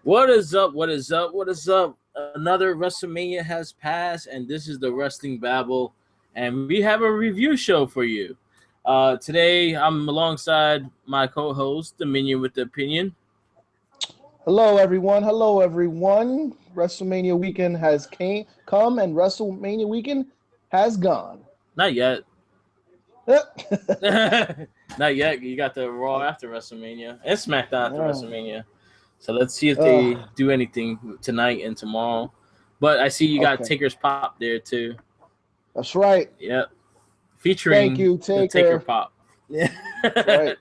What is up? What is up? What is up? Another Wrestlemania has passed, and this is the Wrestling Babble, and we have a review show for you. Today, I'm alongside my co-host, Dominion with the Opinion. Hello, everyone. Hello, everyone. WrestleMania weekend has come, and WrestleMania weekend has gone. Not yet. Not yet. You got the Raw after WrestleMania and SmackDown after WrestleMania. So let's see if they do anything tonight and tomorrow. But I see you got Taker's Pop there too. That's right. Yep. Featuring Thank you, the Taker Pop. Yeah. That's right.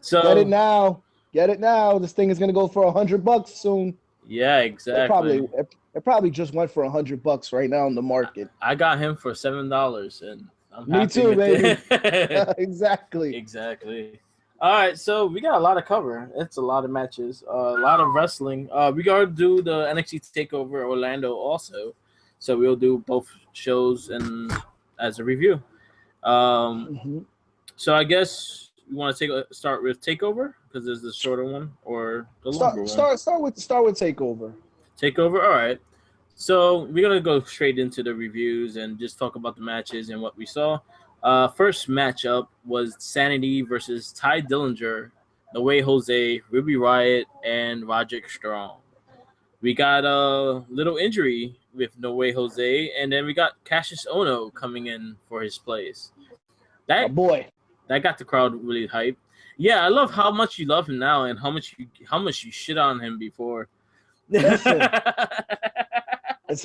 So get it now. Get it now. This thing is gonna go for $100 soon. Yeah, exactly. It probably just went for $100 right now in the market. I got him for $7, and I'm Me happy too, with baby. it. Exactly. Exactly. All right, so we got a lot to cover. It's a lot of matches, a lot of wrestling. We gotta do the NXT takeover Orlando also, so we'll do both shows and as a review. So I guess you want to start with takeover because there's the shorter one or the longer one. Start with takeover. Takeover. All right. So we're gonna go straight into the reviews and just talk about the matches and what we saw. First matchup was Sanity versus Ty Dillinger, No Way Jose, Ruby Riott, and Roderick Strong. We got a little injury with No Way Jose, and then we got Cassius Ohno coming in for his place. That got the crowd really hyped. Yeah, I love how much you love him now and how much you shit on him before. Listen, it's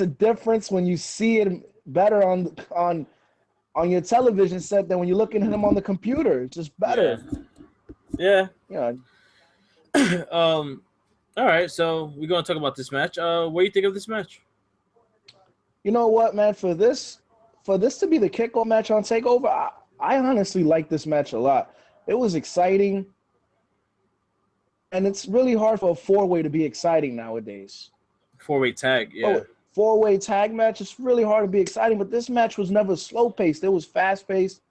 a difference when you see it better on your television set than when you're looking at him on the computer. It's just better. Yeah. Yeah. All right, so we're gonna talk about this match. What do you think of this match? You know what, man? For this to be the kickoff match on Takeover, I honestly like this match a lot. It was exciting, and it's really hard for a four-way to be exciting nowadays. Four-way tag, yeah. Four-way tag match, it's really hard to be exciting, but this match was never slow-paced. It was fast-paced.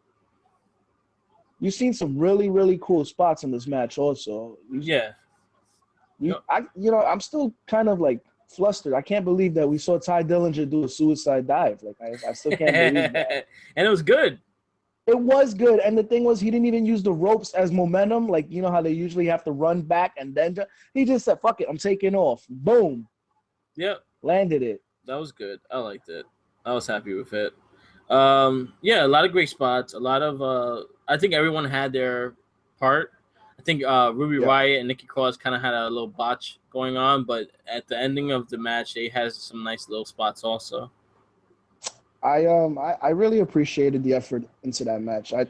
You've seen some really, really cool spots in this match also. I'm still kind of like flustered. I can't believe that we saw Ty Dillinger do a suicide dive. Like I still can't believe that. And it was good. It was good. And the thing was, he didn't even use the ropes as momentum. Like, you know how they usually have to run back and then he just said, fuck it, I'm taking off. Boom. Yep. Landed it. That was good. I liked it. I was happy with it. Yeah, a lot of great spots. A lot of I think everyone had their part. I think Ruby Riott and Nikki Cross kind of had a little botch going on, but at the ending of the match, they had some nice little spots also. I really appreciated the effort into that match. I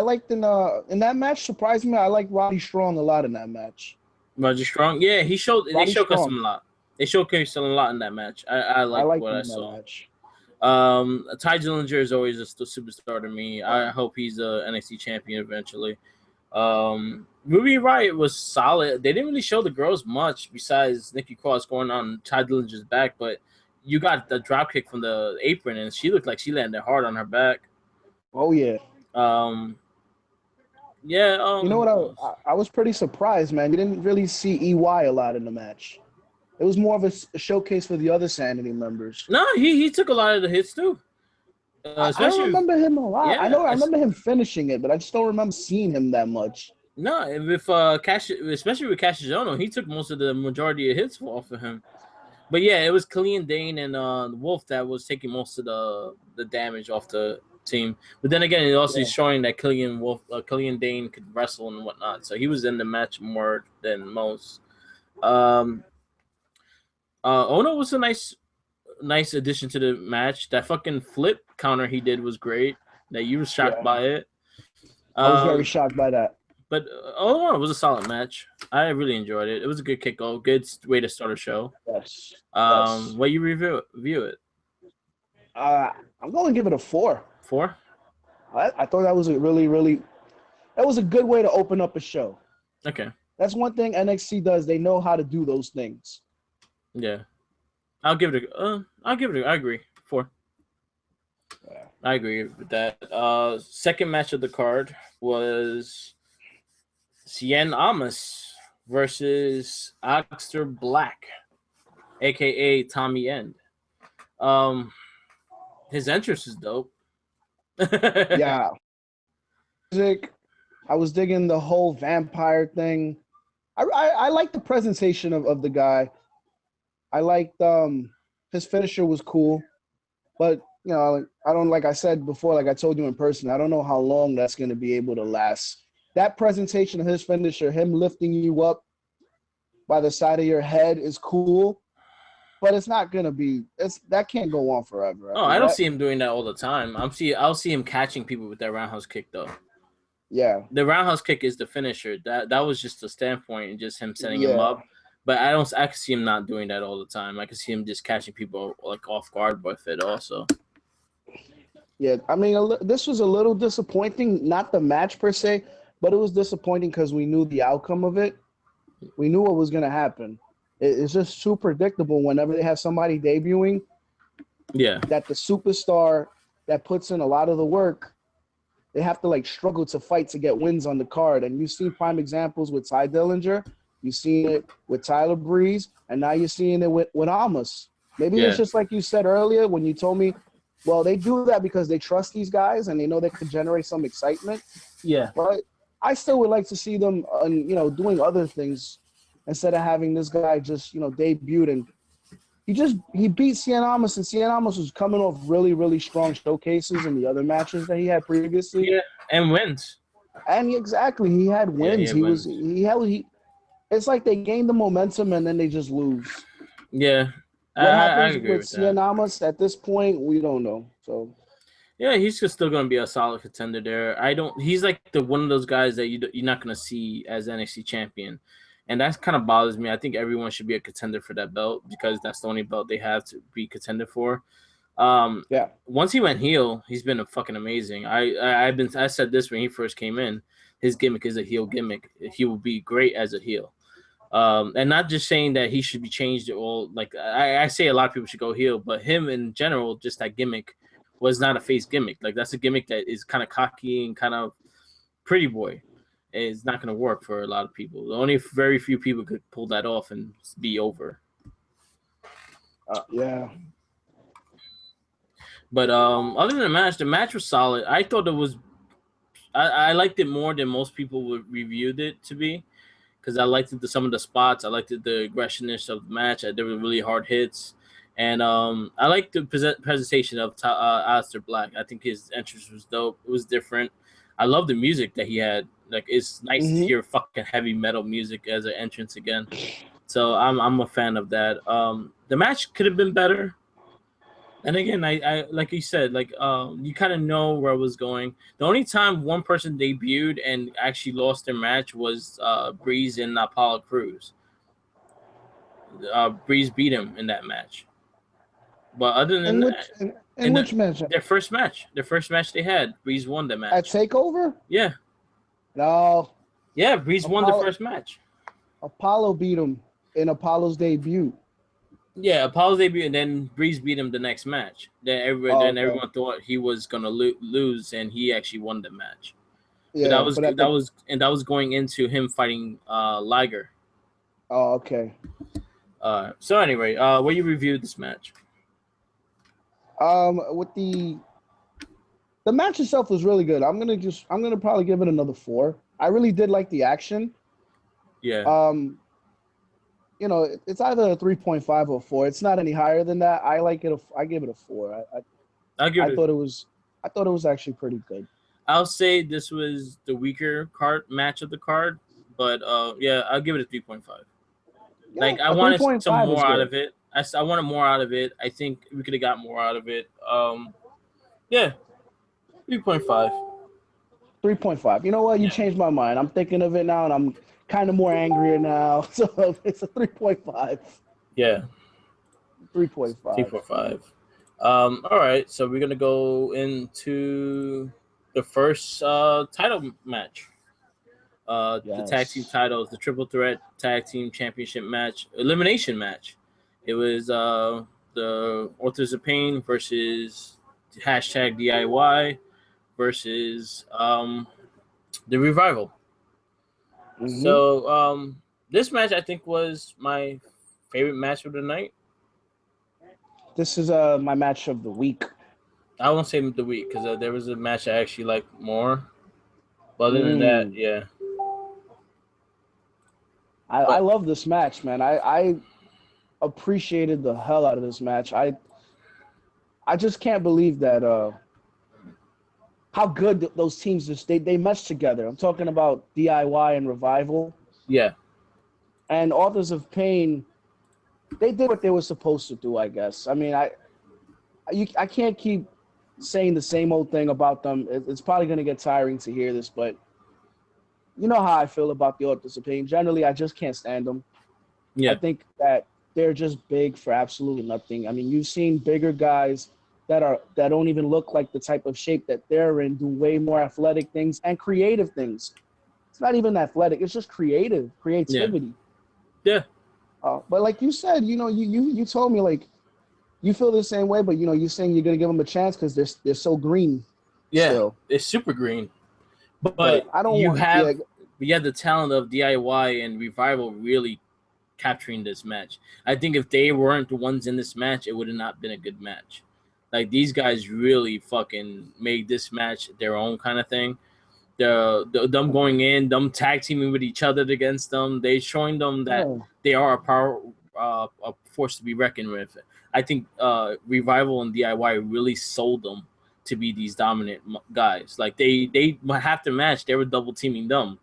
liked in that match, surprisingly, I liked Roddy Strong a lot in that match. Roddy Strong, yeah, they showcased him a lot. They showcased him a lot in that match. I liked what I saw. Ty Dillinger is always a superstar to me. I hope he's a NXT champion eventually. Ruby Riott was solid. They didn't really show the girls much besides Nikki Cross going on Ty Dillinger's back, but you got the drop kick from the apron, and she looked like she landed hard on her back. Oh yeah. Yeah. You know what? I was pretty surprised, man. You didn't really see EY a lot in the match. It was more of a showcase for the other Sanity members. No, he took a lot of the hits too. I don't remember him a lot. Yeah, I remember him finishing it, but I just don't remember seeing him that much. No, with especially with Cassius Ohno, he took most of the majority of hits off of him. But yeah, it was Killian Dane and Wolf that was taking most of the damage off the team. But then again, it also is showing that Killian Dane could wrestle and whatnot, so he was in the match more than most. Ohno was a nice addition to the match. That fucking flip counter he did was great. That you were shocked by it. I was very shocked by that. But all in all, it was a solid match. I really enjoyed it. It was a good kickoff, good way to start a show. Yes. What you review it? I'm going to give it a 4. 4? I thought that was a that was a good way to open up a show. Okay. That's one thing NXT does. They know how to do those things. Yeah. I agree. 4. Yeah. I agree with that. Second match of the card was Cien Almas versus Oxter Black, aka Tommy End. Um, his entrance is dope. Yeah, music. I was digging the whole vampire thing. I like the presentation of the guy. I liked his finisher was cool, but you know, like, I don't like I said before, like I told you in person, I don't know how long that's going to be able to last. That presentation of his finisher, him lifting you up by the side of your head, is cool, but it's not going to be. It's that can't go on forever. I Oh, mean I don't that. see him doing that all the time. I'll see him catching people with that roundhouse kick though. Yeah, The roundhouse kick is the finisher. That was just a standpoint and just him setting him yeah, up. But I can see him not doing that all the time. I can see him just catching people like off guard with it also. yeah. I mean, this was a little disappointing. Not the match per se, but it was disappointing because we knew the outcome of it. We knew what was going to happen. It's just too predictable whenever they have somebody debuting Yeah. that the superstar that puts in a lot of the work, they have to like struggle to fight to get wins on the card. And you've seen prime examples with Ty Dillinger, you've seen it with Tyler Breeze, and now you're seeing it with Amos. Maybe it's Yeah. just like you said earlier when you told me, well, they do that because they trust these guys and they know they could generate some excitement. Yeah. But I still would like to see them, doing other things instead of having this guy just, debuted and he beat Cien Amos, and Cien Amos was coming off really, really strong showcases in the other matches that he had previously. Yeah. And wins. And exactly, he had Yeah, he wins. had wins. It's like they gained the momentum and then they just lose. Yeah. What I happens agree with with that. Cien Amos at this point, we don't know. So Yeah, he's just still gonna be a solid contender there. I don't. He's like the one of those guys that you're not gonna see as NXT champion, and that kind of bothers me. I think everyone should be a contender for that belt because that's the only belt they have to be contender for. yeah, Once he went heel, he's been a fucking amazing. I said this when he first came in. His gimmick is a heel gimmick. He will be great as a heel. And not just saying that he should be changed at all. Like I say, a lot of people should go heel, but him in general, just that gimmick was not a face gimmick. Like that's a gimmick that is kind of cocky and kind of pretty boy. It's not going to work for a lot of people. Only very few people could pull that off and be over. yeah. But other than the match was solid. I thought it was. I liked it more than most people would reviewed it to be, because I liked some of the spots. I liked the aggressionness of the match. There were really hard hits, and I liked the presentation of Aleister Black. I think his entrance was dope. It was different. I love the music that he had. Like it's nice to hear fucking heavy metal music as an entrance again. So I'm a fan of that. The match could have been better. And again, I like you said, like you kind of know where it was going. The only time one person debuted and actually lost their match was Breeze and Apollo Crews. Breeze beat him in that match. But other than In that, which in which match? their first match they had, Breeze won the At match. Takeover? Yeah, No, yeah, Breeze won the first match. Apollo beat him in Apollo's debut. Yeah, Apollo's debut, and then Breeze beat him the next match. Okay. Everyone thought he was gonna lose, and he actually won the match. But Yeah, but at the that was going into him fighting Liger. okay. So anyway, what you reviewed this match? With the match itself was really good. I'm gonna probably give it another 4. I really did like the action. Yeah, It's either a 3.5 or 4. It's not any higher than that. I like it. I give it a 4. I thought it was actually pretty good. I'll say this was the weaker match of the card, but yeah, I'll give it a 3.5. Yeah, Like I a wanted some 3.5 is more out good. of it. I wanted more out of it. I think we could have got more out of it. Yeah, 3.5. 3.5. You know what? You changed my mind. I'm thinking of it now, and I'm kind of more angrier now. So it's a 3.5. Yeah, 3.5. 3.5. All right, so we're gonna go into the first title match. The tag team Yes. titles, the triple threat tag team championship match, elimination match. It was the Authors of Pain versus hashtag DIY versus the Revival. Mm-hmm. So This match I think was my favorite match of the night. This is my match of the week. I won't say the week because there was a match I actually liked more. But other than that, Mm. yeah. I But love this match, man. I appreciated the hell out of this match. I just can't believe that how good those teams just they mesh together. I'm talking about DIY and Revival yeah, and Authors of Pain. They did what they were supposed to do, I guess. I mean, I can't keep saying the same old thing about them. It's probably going to get tiring to hear this, but you know how I feel about the Authors of Pain. Generally, I just can't stand them. I yeah, think that they're just big for absolutely nothing. I mean, you've seen bigger guys that don't even look like the type of shape that they're in do way more athletic things and creative things. It's not even athletic; it's just yeah, creativity. yeah, But like you said, you told me like you feel the same way, but you're saying you're gonna give them a chance because they're so green yeah. still. It's super green, but But I don't you want, yeah, have the talent of DIY and Revival really capturing this match. I think if they weren't the ones in this match, it would have not been a good match. Like these guys really fucking made this match their own kind of thing. Them going in, them tag teaming with each other against them, they showing them that yeah, they are a force to be reckoned with. I think Revival and DIY really sold them to be these dominant guys. Like they half the match they were double teaming them,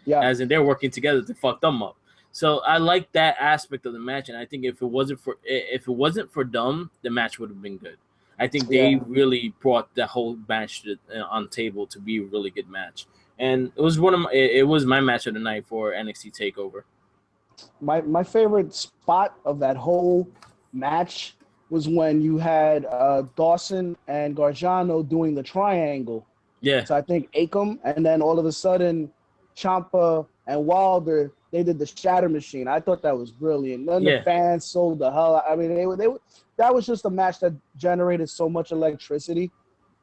yeah, as in they're working together to fuck them up. So I like that aspect of the match, and I think if it wasn't for them, the match would have been good. I think they yeah. really brought the whole match on the table to be a really good match, and it was my match of the night for NXT Takeover. My favorite spot of that whole match was when you had Dawson and Gargano doing the triangle. Yeah, So I think Akam, and then all of a sudden, Champa and Wilder they did the Shatter Machine. I thought that was brilliant. Then the yeah, fans sold the hell. I mean, they were that was just a match that generated so much electricity.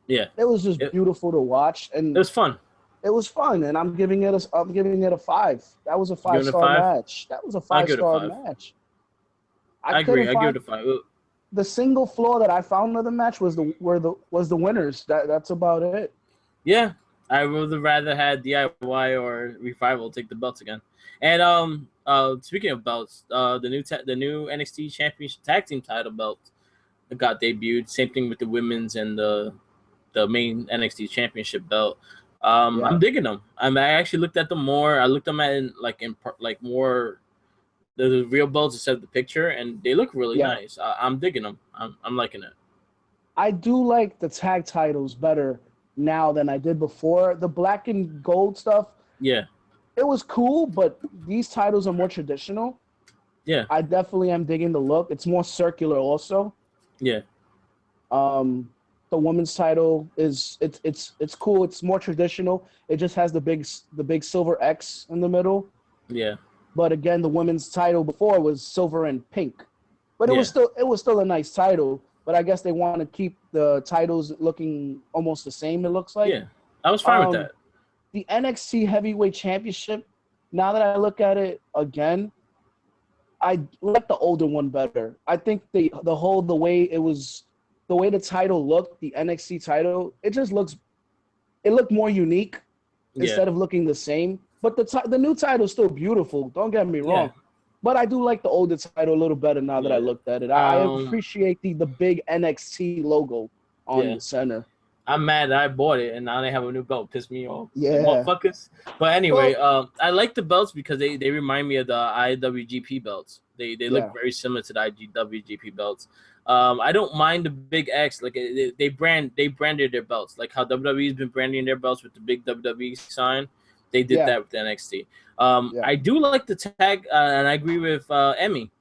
yeah. It was just It, beautiful to watch, it and was fun. it was fun. And I'm giving it a 5. That was a You five giving it a star five? match. That was a I five give it a star five. match. I I agree. couldn't I give find it a five. the single flaw that I found of the match was the winners. That's about it. Yeah, I would have rather had DIY or Revival take the belts again. And speaking of belts, the new NXT Championship Tag Team title belt got debuted. Same thing with the women's and the main NXT Championship belt. I'm Yeah, digging them. I actually looked at them more. I looked them at like more the real belts instead of the picture, and they look really yeah. nice. I'm digging them. I'm liking it. I do like the tag titles better now than I did before. The black and gold stuff, Yeah, it was cool, but these titles are more traditional. yeah, I definitely am digging the look. It's more circular also. yeah, Um, the women's title it's cool. It's more traditional. It just has the big silver X in the middle. yeah, But again, the women's title before was silver and pink. But it was yeah, still a nice title. But I guess they want to keep the titles looking almost the same. It looks like yeah. I was fine with um, that. the NXT Heavyweight Championship. Now that I look at it again, I like the older one better. I think the way it was, the way the title looked, the NXT title, it looked more unique Yeah, instead of looking the same. But the new title is still beautiful. Don't get me yeah, wrong. But I do like the older title a little better now that I yeah. looked at it. I Um, appreciate the big NXT logo on yeah. the center. I'm mad that I bought it and now they have a new belt. Piss me off, like Yeah. motherfuckers. But anyway, Well, I like the belts because they remind me of the IWGP belts. They look yeah. very similar to the IWGP belts. I don't mind the big X. Like they branded their belts like how WWE's been branding their belts with the big WWE sign. They did Yeah. that with NXT. Yeah. I do like the tag, and I agree with Emmy.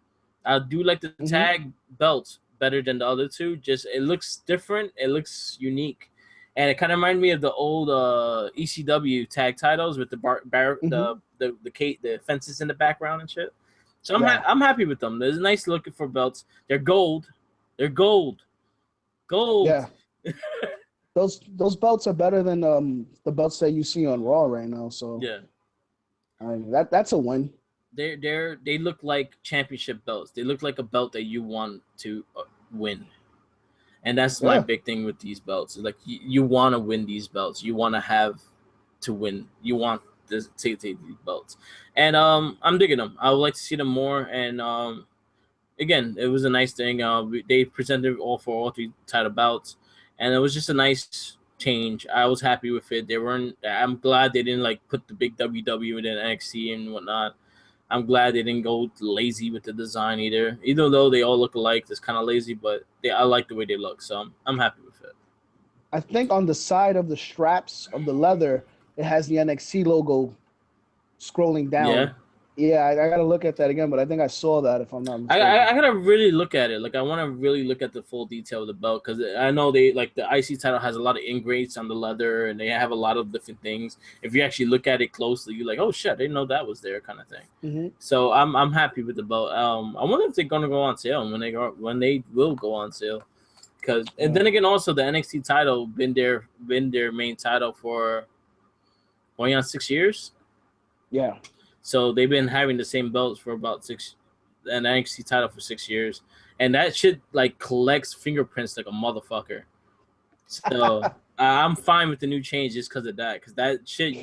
I do like the Mm-hmm. tag belts better than the other two. Just it looks different. It looks unique, and it kind of reminded me of the old ECW tag titles with the Mm-hmm. the fences in the background and shit. So Yeah. I'm happy with them. There's nice looking for belts. They're gold. They're gold. Yeah. Those belts are better than the belts that you see on Raw right now. So Yeah. I mean, that's a win. they look like championship belts. They look like a belt that you want to win. And that's my Yeah, big thing with these belts. Like you want to win these belts. You want to have to win. You want to take these belts. And I'm digging them. I would like to see them more. And again, it was a nice thing. They presented all three title bouts, and it was just a nice change. I was happy with it. They weren't. I'm glad they didn't like put the big WW and then NXT and whatnot. I'm glad they didn't go lazy with the design either. Even though they all look alike, it's kind of lazy, but I like the way they look, so I'm happy with it. I think on the side of the straps of the leather, it has the NXT logo scrolling Yeah, down. Yeah, I got to look at that again, but I think I saw that if I'm not I, I, mistaken. I gotta really look at it. Like I want to really look at the full detail of the belt because I know they like the IC title has a lot of ingrates on the leather and they have a lot of different things. If you actually look at it closely, you're like, oh shit, I didn't know that was there, kind of thing. Hmm. So I'm happy with the belt. I wonder if they're gonna go on sale and when they will go on sale. Because and Yeah. then again, also the NXT title been their main title for going on 6 years. Yeah. So they've been having the same belts for about an NXT title for 6 years, and that shit like collects fingerprints like a motherfucker. So I'm fine with the new changes because of that. Because that shit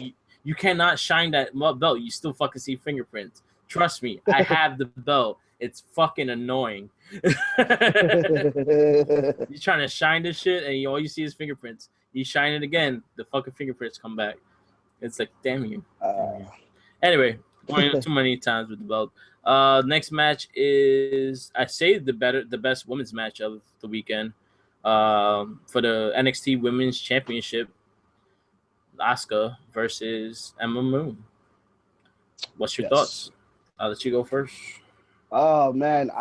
you cannot shine that belt. You still fucking see fingerprints. Trust me, I have the belt. It's fucking annoying. You're trying to shine this shit, and all you see is fingerprints. You shine it again, the fucking fingerprints come back. It's like, damn you, damn you. uh, Anyway, going too many times with the belt. Next match is I say the best women's match of the weekend. For the NXT Women's Championship, Asuka versus Emma Moon. What's your yes. thoughts? I'll let you go first. Oh man,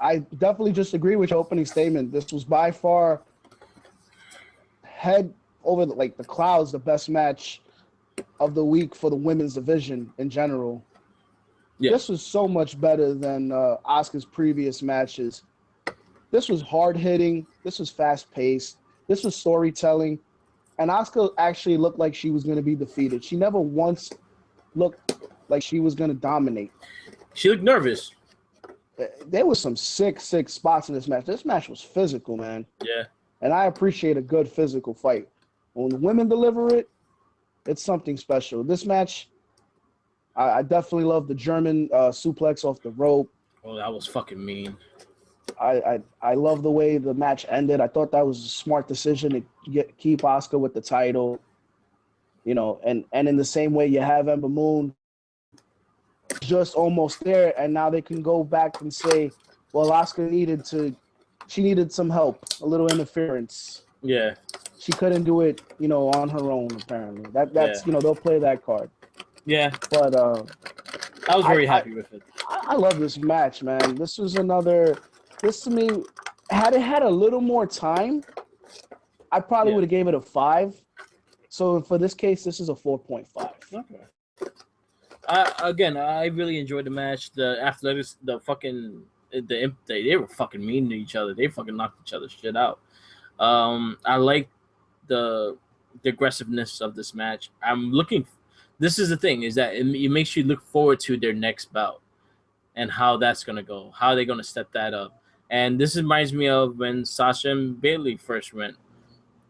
I definitely just agree with your opening statement. This was by far head over like the clouds the best match of the week for the women's division in general. Yeah, This was so much better than Asuka's previous matches. This was hard hitting. This was fast paced. This was storytelling. And Asuka actually looked like she was going to be defeated. She never once looked like she was going to dominate. she looked nervous. There was some sick spots in this match. This match was physical, man. Yeah, And I appreciate a good physical fight. When the women deliver it, it's something special. This match, I definitely love the German suplex off the rope. oh that was fucking mean. I love the way the match ended. I thought that was a smart decision to keep Asuka with the title. You know, and in the same way you have Ember Moon just almost there, and now they can go back and say, well, Asuka she needed some help, a little interference. Yeah, She couldn't do it, on her own. Apparently, yeah, that's they'll play that card. yeah. But I was I very I happy with it. I love this match, man. This was another. This to me, had it had a little more time, I probably Yeah. would have gave it a 5. So for this case, this is a 4.5. Okay. I really enjoyed the match. The athletics, the fucking, they were fucking mean to each other. They fucking knocked each other's shit out. I like the the aggressiveness of this match. I'm looking. This is the thing is that it makes you look forward to their next bout and how that's gonna go. How they're gonna step that up. And this reminds me of when Sasha and Bailey first went.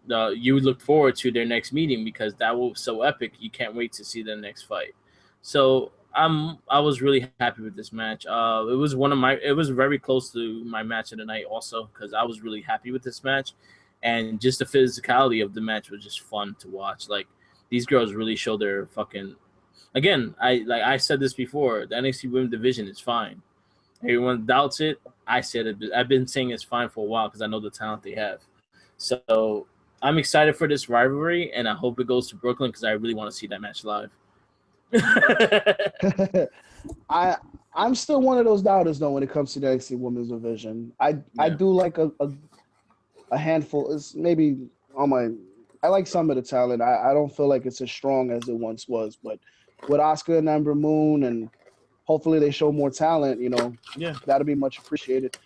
You look forward to their next meeting because that was so epic. You can't wait to see their next fight. So I was really happy with this match. It was very close to my match of the night also because I was really happy with this match, and just the physicality of the match was just fun to watch. Like these girls really show their fucking. Again, I said this before. The NXT Women's Division is fine. Everyone doubts it. I said it. I've been saying it's fine for a while because I know the talent they have. So I'm excited for this rivalry, and I hope it goes to Brooklyn because I really want to see that match live. I I'm still one of those doubters though when it comes to the NXT Women's Division. I Yeah, do like a handful. It's maybe on my. I like some of the talent. I don't feel like it's as strong as it once was, but with Oscar and Amber Moon, and hopefully they show more talent, yeah, that'll be much appreciated.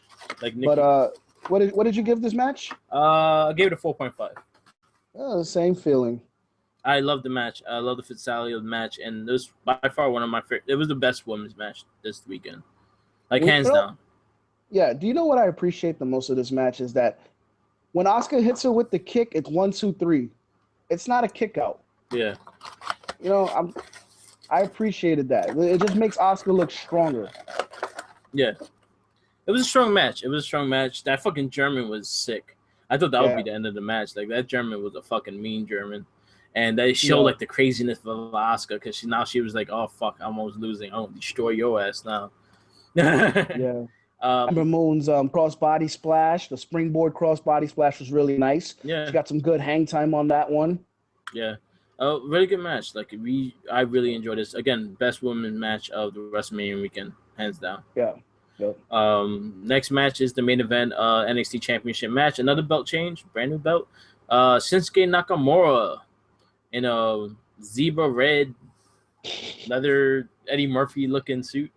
like But Nikki. what did you give this match? I gave it a 4.5. Same feeling. I love the match. I love the physicality of the match, and it was by far one of my favorite. It was the best women's match this weekend, like You hands know, down. yeah. Do you know what I appreciate the most of this match is that when Asuka hits her with the kick, it's 1, 2, 3. It's not a kick out. Yeah, You know, I appreciated that. It just makes Asuka look stronger. yeah. It was a strong match. It was a strong match. That fucking German was sick. I thought that would be Yeah, the end of the match. Like that German was a fucking mean German, and they he showed like the craziness of Asuka because she was like, oh fuck, I'm almost losing. I'm gonna destroy your ass now. yeah. Ember um, Moon's crossbody splash, the springboard crossbody splash was really nice. She yeah, got some good hang time on that one. yeah. Oh, really good match. Like I really enjoyed this. Again, best women match of the WrestleMania weekend, hands down. Yeah. Yep. Next match is the main event, NXT Championship match. Another belt change, brand new belt. Shinsuke Nakamura in a zebra red leather Eddie Murphy looking suit.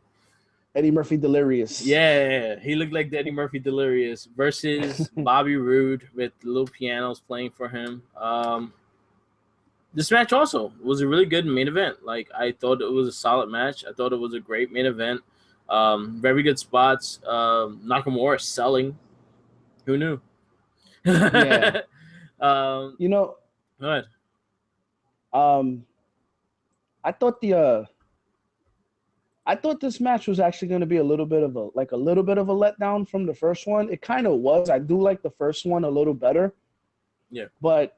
Eddie Murphy delirious. Yeah, he looked like the Eddie Murphy Delirious versus Bobby Roode with little pianos playing for him. This match also was a really good main event. Like I thought it was a solid match. I thought it was a great main event. Very good spots. Nakamura selling. Who knew? Yeah. um, You know, go ahead. um, I thought I thought this match was actually going to be a little bit of a letdown from the first one. It kind of was. I do like the first one a little better, Yeah, but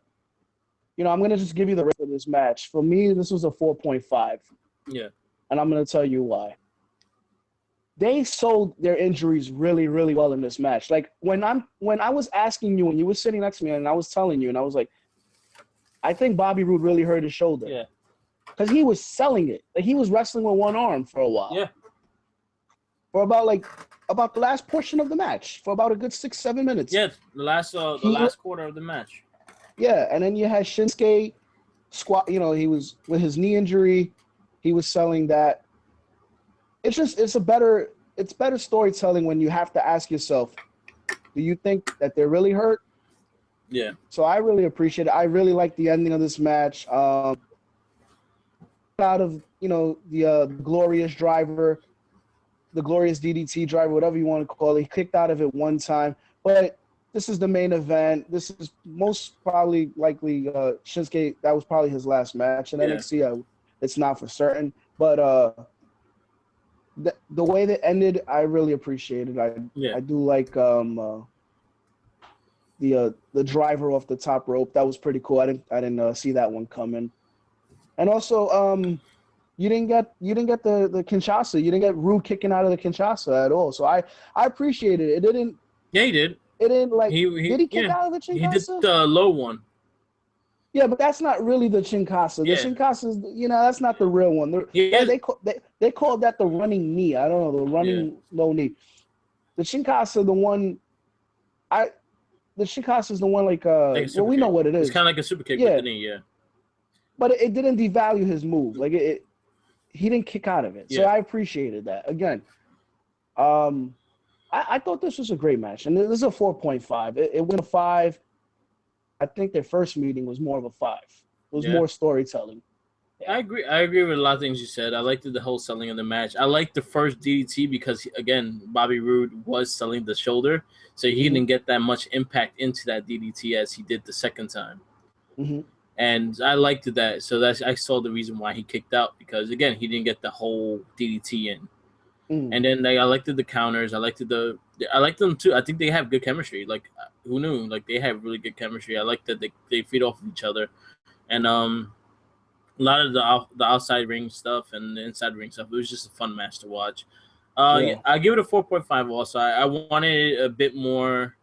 I'm going to just give you the rest of this match. For me, this was a 4.5, yeah, and I'm going to tell you why. They sold their injuries really, really well in this match. Like when I was asking you when you were sitting next to me and I was telling you and I was like, I think Bobby Roode really hurt his shoulder yeah, because he was selling it. Like he was wrestling with one arm for a while, yeah, for about the last portion of the match, for about a good 6-7 minutes. yeah. The He, last quarter of the match. yeah, and then you had Shinsuke squat. He was with his knee injury, he was selling that. It's better storytelling when you have to ask yourself, do you think that they're really hurt? Yeah, So I really appreciate it. I really like the ending of this match. Out of the glorious driver, the glorious DDT driver, whatever you want to call it, he kicked out of it one time. But this is the main event. This is most probably likely Shinsuke. That was probably his last match in yeah, NXT. It's not for certain, but the way that ended, I really appreciated. yeah, I do like the driver off the top rope. That was pretty cool. I didn't see that one coming. And also, you didn't get the Kinshasa. You didn't get Rude kicking out of the Kinshasa at all. So I appreciated it. It didn't. yeah. He did. It didn't like. He Did he kick yeah. out of the He did Chinkasa? the low one. Yeah, but that's not really the Chinkasa. The Yeah, Chinkasa is, that's not the real one. yeah, They called that the running knee. I don't know, the yeah. running low knee. The Chinkasa, the Chinkasa is the one like Like a well, super we know kick. what it It's is. kind of like a super kick with Yeah, the knee. Yeah, but it didn't devalue his move. Like he didn't kick out of it. So yeah, I appreciated that. Again, I thought this was a great match, and this is a 4.5. It went a 5. I think their first meeting was more of a 5. It was yeah. more storytelling. I agree. I agree with a lot of things you said. I liked the whole selling of the match. I liked the first DDT because again, Bobby Roode was selling the shoulder, so he Mm-hmm. didn't get that much impact into that DDT as he did the second time. Mm-hmm. And I liked that. So I saw the reason why he kicked out because again, he didn't get the whole DDT in. Mm-hmm. And then I liked the counters. I liked them too. I think they have good chemistry. Like who knew? Like they have really good chemistry. I like that they feed off of each other, and a lot of the outside ring stuff and the inside ring stuff. It was just a fun match to watch. Yeah, I give it a 4.5. Also, I wanted a bit more.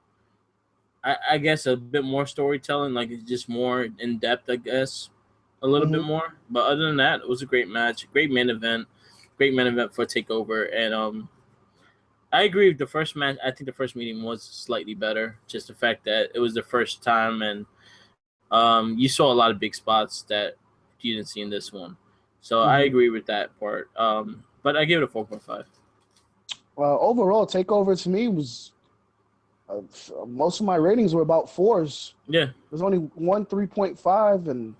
I guess a bit more storytelling, like it's just more in depth. I guess a little bit Mm-hmm. more. But other than that, it was a great match, great main event for Takeover, and I agree with the first match. I think the first meeting was slightly better. Just the fact that it was the first time, and you saw a lot of big spots that you didn't see in this one. So I Mm-hmm. agree with that part. But I give it a 4.5. Overall, Takeover to me was most of my ratings were about 4s. Yeah, There's only one 3.5, and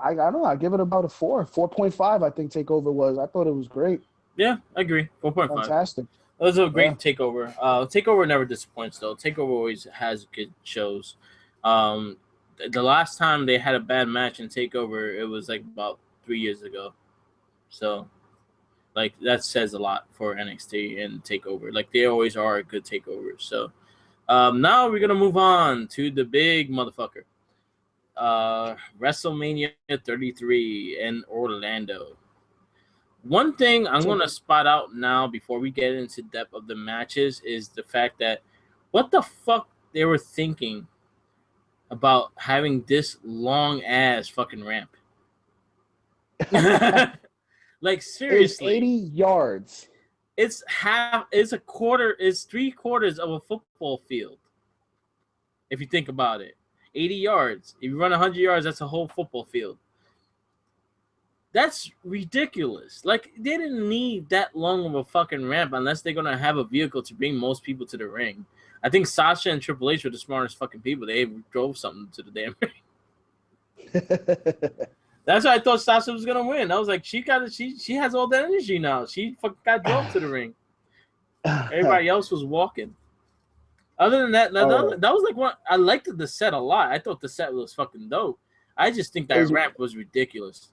I don't know. I give it about a 4.5. I think Takeover was. I thought it was great, Yeah, I agree. 4.5. fantastic. It was a Yeah. great takeover. Takeover never disappoints though. Takeover always has good shows. The last time they had a bad match in Takeover, it was like about 3 years ago. So like that says a lot for NXT and Takeover. Like they always are a good takeover. So now we're gonna move on to the big motherfucker. WrestleMania 33 in Orlando. One thing I'm So gonna spot out now before we get into depth of the matches is the fact that what the fuck they were thinking about having this long ass fucking ramp. Like is 80 seriously, yards. it's a quarter, it's 3/4 of a football field. If you think about it, 80 yards. If you run 100 yards, that's a whole football field. That's ridiculous. Like they didn't need that long of a fucking ramp unless they're gonna have a vehicle to bring most people to the ring. I think Sasha and Triple H were the smartest fucking people. They drove something to the damn ring. That's why I thought Sasha was gonna win. I was like, she has all that energy now. She fucking got drove to the ring. Everybody else was walking. Other than that, All right. that was like what I liked the set a lot. I thought the set was fucking dope. I just think that Is ramp was ridiculous.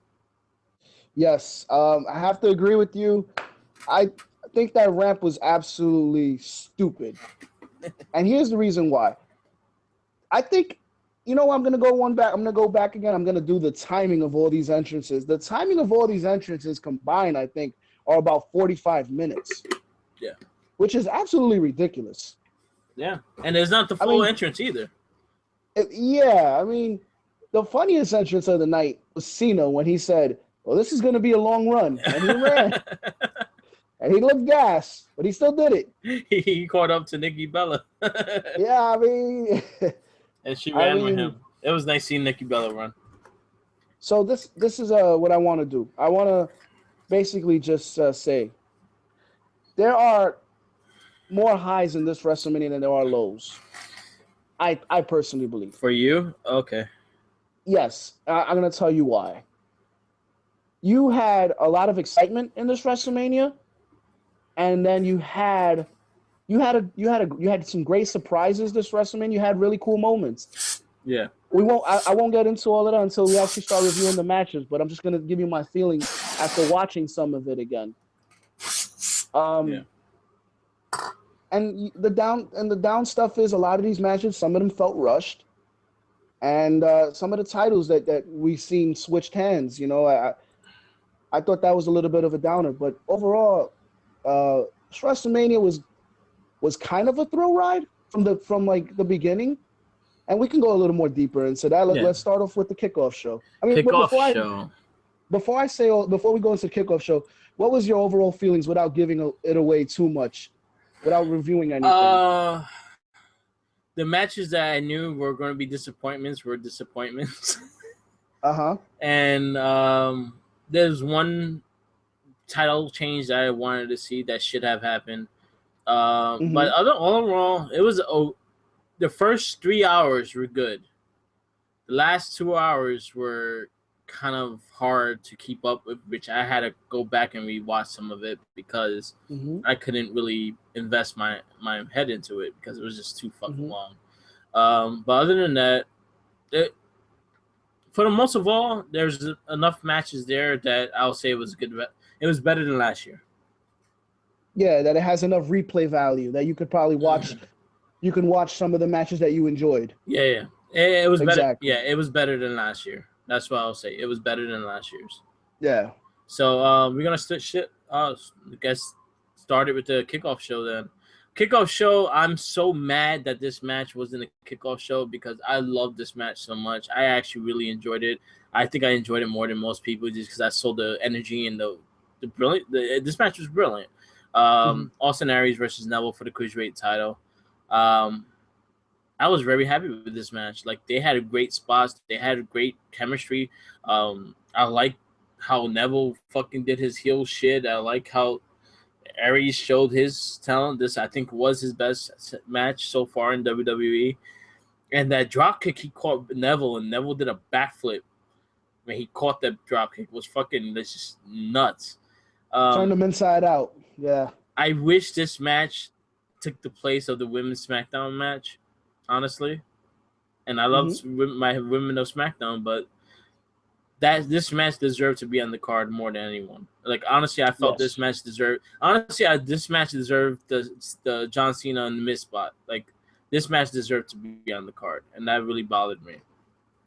yes. I have to agree with you. I think that ramp was absolutely stupid. And here's the reason why. I think, I'm gonna go one back. I'm gonna go back again. I'm gonna do the timing of all these entrances. The timing of all these entrances combined, I think, are about 45 minutes. Yeah. Which is absolutely ridiculous. Yeah, and it's not the I full mean, entrance either. yeah, I mean, the funniest entrance of the night was Cena when he said, "Well, this is gonna be a long run," and he ran, and he looked gas, but he still did it. He caught up to Nikki Bella. Yeah, I mean, And she I ran with mean, him. It was nice seeing Nikki Bella run. so this is what I want to do. I want to basically just say there are more highs in this WrestleMania than there are lows. I personally believe. For you? Okay. Yes, I'm gonna tell you why. You had a lot of excitement in this WrestleMania, and then you had some great surprises this WrestleMania. You had really cool moments. Yeah. I won't get into all of that until we actually start reviewing the matches, but I'm just gonna give you my feeling after watching some of it again. Yeah. And the down stuff is a lot of these matches, some of them felt rushed, and some of the titles that we've seen switched hands. I thought that was a little bit of a downer, but overall, WrestleMania was kind of a thrill ride from like the beginning, and we can go a little more deeper into that. Yeah. Let's start off with the kickoff show. I mean, Kickoff show. before we go into the kickoff show, what was your overall feelings without giving it away too much, without reviewing anything? The matches that I knew were going to be disappointments were disappointments. Uh-huh. And there's one title change that I wanted to see that should have happened. But overall, it was the first 3 hours were good. The last 2 hours were kind of hard to keep up with, which I had to go back and rewatch some of it because I couldn't really invest my head into it because it was just too fucking long. But other than that, for the most of all, there's enough matches there that I'll say it was good. It was better than last year. Yeah, that it has enough replay value that you could probably watch. You can watch some of the matches that you enjoyed. Yeah. It was better. Exactly. Yeah, it was better than last year. That's what I'll say. It was better than last year's. Yeah. So we're gonna guess started with the kickoff show then. Kickoff show. I'm so mad that this match wasn't a kickoff show because I love this match so much. I actually really enjoyed it. I think I enjoyed it more than most people just because I saw the energy and the brilliant. This match was brilliant. Austin Aries versus Neville for the cruiserweight title. I was very happy with this match. Like they had great spots. They had great chemistry. I like how Neville fucking did his heel shit. I like how Aries showed his talent. This I think was his best match so far in WWE. And that drop kick he caught Neville, and Neville did a backflip when he caught that drop kick was fucking just nuts. Turned them inside out. Yeah. I wish this match took the place of the women's SmackDown match, honestly. And I love my women of SmackDown, but this match deserved to be on the card more than anyone. Like honestly, I felt this match deserved. Honestly, this match deserved the John Cena and the Miz spot. Like this match deserved to be on the card, and that really bothered me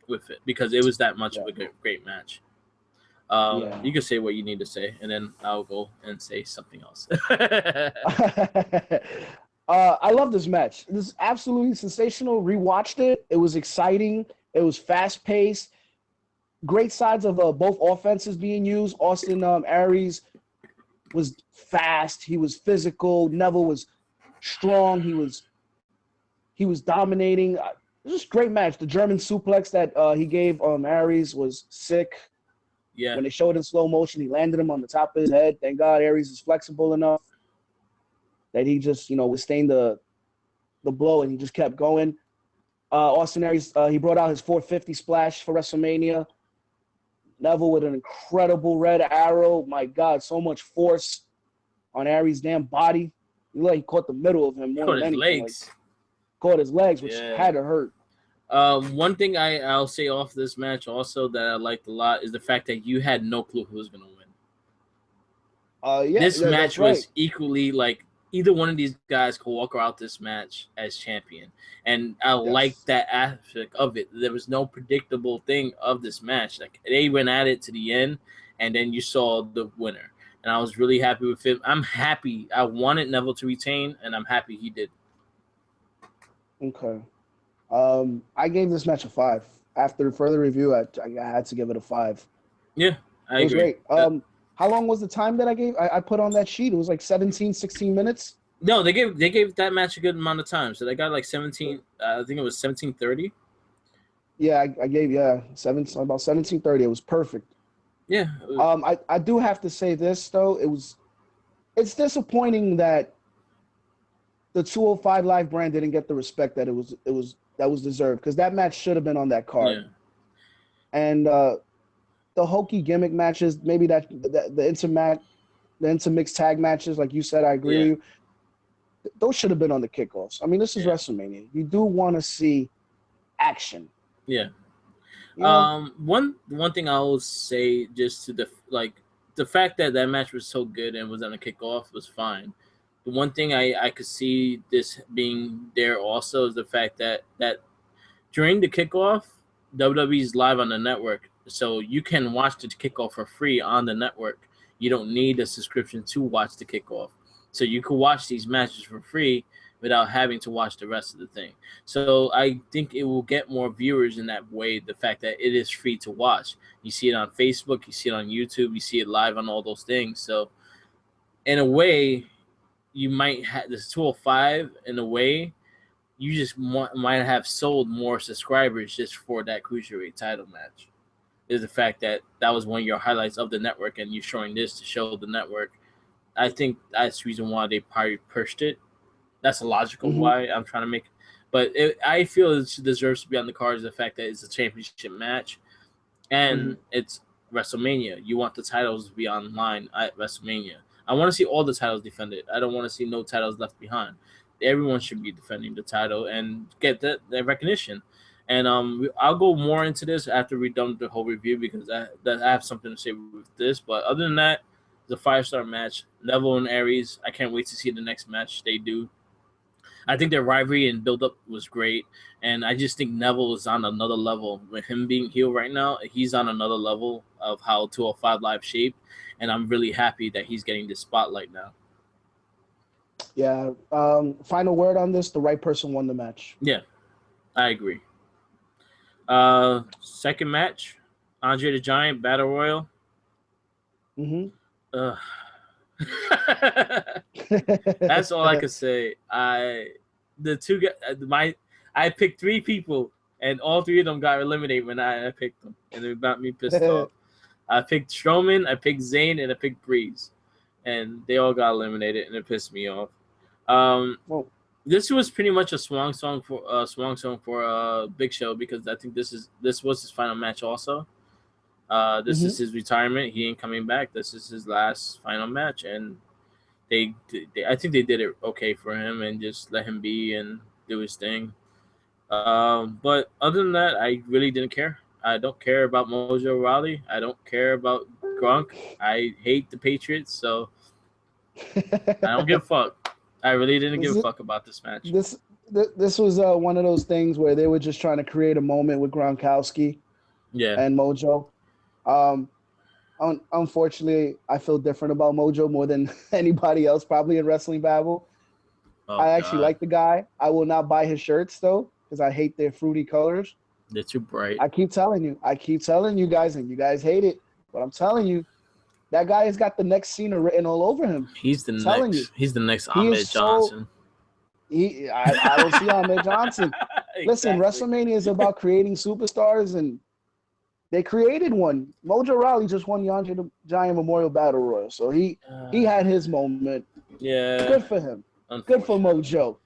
with it because it was that much of a great match. You can say what you need to say, and then I'll go and say something else. I love this match. This is absolutely sensational. Rewatched it. It was exciting. It was fast paced. Great sides of both offenses being used. Austin Aries was fast. He was physical. Neville was strong. He was dominating. It was just a great match. The German suplex that he gave Aries was sick. Yeah. When they showed it in slow motion, he landed him on the top of his head. Thank God Aries is flexible enough that he just, withstand the blow and he just kept going. Austin Aries, he brought out his 450 splash for WrestleMania. Neville with an incredible red arrow. My God, so much force on Aries' damn body. He caught the middle of him more than anything. Legs. Caught his legs, which had to hurt. One thing I'll say off this match also that I liked a lot is the fact that you had no clue who was going to win. This match was equally like either one of these guys could walk out this match as champion. And I like that aspect of it. There was no predictable thing of this match. Like they went at it to the end, and then you saw the winner. And I was really happy with him. I'm happy. I wanted Neville to retain, and I'm happy he did. Okay. I gave this match a 5. After further review, I had to give it a 5. Yeah, I agree. It was great. How long was the time that I gave? I put on that sheet. It was like 17, 16 minutes. No, they gave that match a good amount of time. So they got like 17. I think it was 17:30. Yeah, I gave about 17:30. It was perfect. Yeah. I do have to say this though. It's disappointing that the 205 Live brand didn't get the respect that it was deserved, because that match should have been on that card. Yeah. And the hokey gimmick matches, maybe the intermix tag matches, like you said, I agree with you. Those should have been on the kickoffs. I mean, this is WrestleMania. You do want to see action. Yeah. One thing I will say, just to the fact that match was so good and was on a kickoff was fine. The one thing I could see this being there also is the fact that during the kickoff, WWE's live on the network, so you can watch the kickoff for free on the network. You don't need a subscription to watch the kickoff. So you could watch these matches for free without having to watch the rest of the thing. So I think it will get more viewers in that way, the fact that it is free to watch. You see it on Facebook, you see it on YouTube, you see it live on all those things. So in a way, you might have this 205, in a way, you just might have sold more subscribers just for that Cruiserweight title match. Is the fact that was one of your highlights of the network, and you're showing this to show the network. I think that's the reason why they probably pushed it. That's a logical why I'm trying to make. But I feel it deserves to be on the cards. The fact that it's a championship match, and it's WrestleMania. You want the titles to be online at WrestleMania. I want to see all the titles defended. I don't want to see no titles left behind. Everyone should be defending the title and get that recognition. And I'll go more into this after we're done with the whole review, because I have something to say with this. But other than that, it's a 5-star match. Neville and Aries, I can't wait to see the next match they do. I think their rivalry and build-up was great, and I just think Neville is on another level. With him being heel right now, he's on another level of how 205 Live shaped, and I'm really happy that he's getting this spotlight now. Yeah. Final word on this: the right person won the match. Yeah, I agree. Second match, Andre the Giant Battle Royal. That's all I could say. I picked 3 people, and all 3 of them got eliminated when I picked them, and it got me pissed off. I picked Strowman, I picked Zayn, and I picked Breeze, and they all got eliminated, and it pissed me off. This was pretty much a swan song for Big Show, because I think this was his final match also. This is his retirement. He ain't coming back. This is his last final match, and I think they did it okay for him and just let him be and do his thing. But other than that, I really didn't care. I don't care about Mojo Rawley. I don't care about Gronk. I hate the Patriots, so I don't give a fuck. I really didn't give a fuck about this match. This was one of those things where they were just trying to create a moment with Gronkowski and Mojo. Unfortunately, I feel different about Mojo more than anybody else probably in Wrestling Babble. I actually like the guy. I will not buy his shirts though because I hate their fruity colors. They're too bright. I keep telling you guys, and you guys hate it. But I'm telling you, that guy has got the next Cena written all over him. He's the next Ahmed Johnson. I don't see Ahmed Johnson. Exactly. Listen, WrestleMania is about creating superstars, and they created one. Mojo Rawley just won the Andre the Giant Memorial Battle Royal, so he had his moment. Yeah, good for him. Good for Mojo.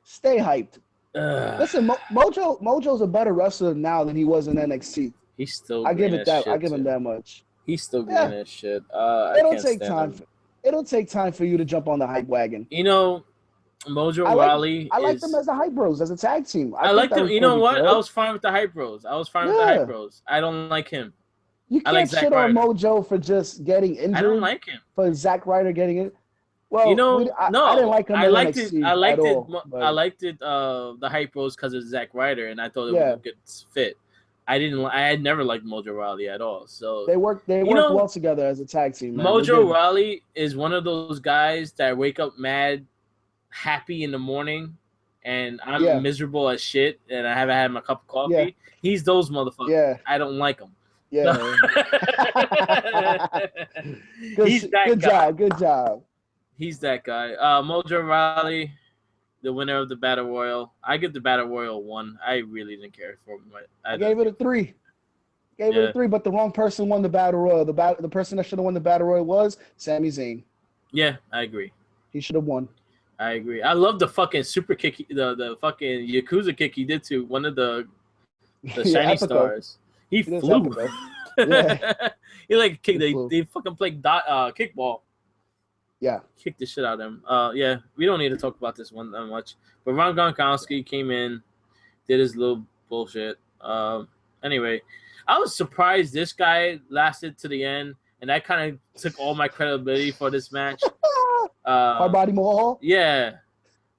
Stay hyped. Listen, Mojo's a better wrestler now than he was in NXT. He's still. I give him that much. He's still getting that shit. It'll take time for you to jump on the hype wagon. You know, Mojo Rawley. I like them as the Hype Bros, as a tag team. I like them. You know what? Cool. I was fine with the Hype Bros. I don't like him. You can't shit on Mojo for just getting injured. I don't like him. For Zack Ryder getting it. Well, I didn't like him. I liked it. I liked it. The Hype Bros because of Zack Ryder, and I thought it was a good fit. I had never liked Mojo Rawley at all. So they worked well together as a tag team. Man. Mojo Rawley is one of those guys that wake up mad, happy in the morning, and I'm miserable as shit, and I haven't had my cup of coffee. Yeah. He's those motherfuckers. Yeah. I don't like him. Yeah. Good job. He's that guy. Mojo Rawley, the winner of the Battle Royal. I give the Battle Royal 1. I really didn't care for him. I gave it a 3. It a 3, but the wrong person won the Battle Royal. The person that should have won the Battle Royal was Sami Zayn. Yeah, I agree. He should have won. I agree. I love the fucking super kick, the fucking Yakuza kick he did to one of the shiny stars. He flew. He like kicked. They fucking played kickball. Yeah, kicked the shit out of him. Yeah, we don't need to talk about this one that much. But Ron Gronkowski came in, did his little bullshit. Anyway, I was surprised this guy lasted to the end, and that kind of took all my credibility for this match. Hardbody Mahal? Yeah.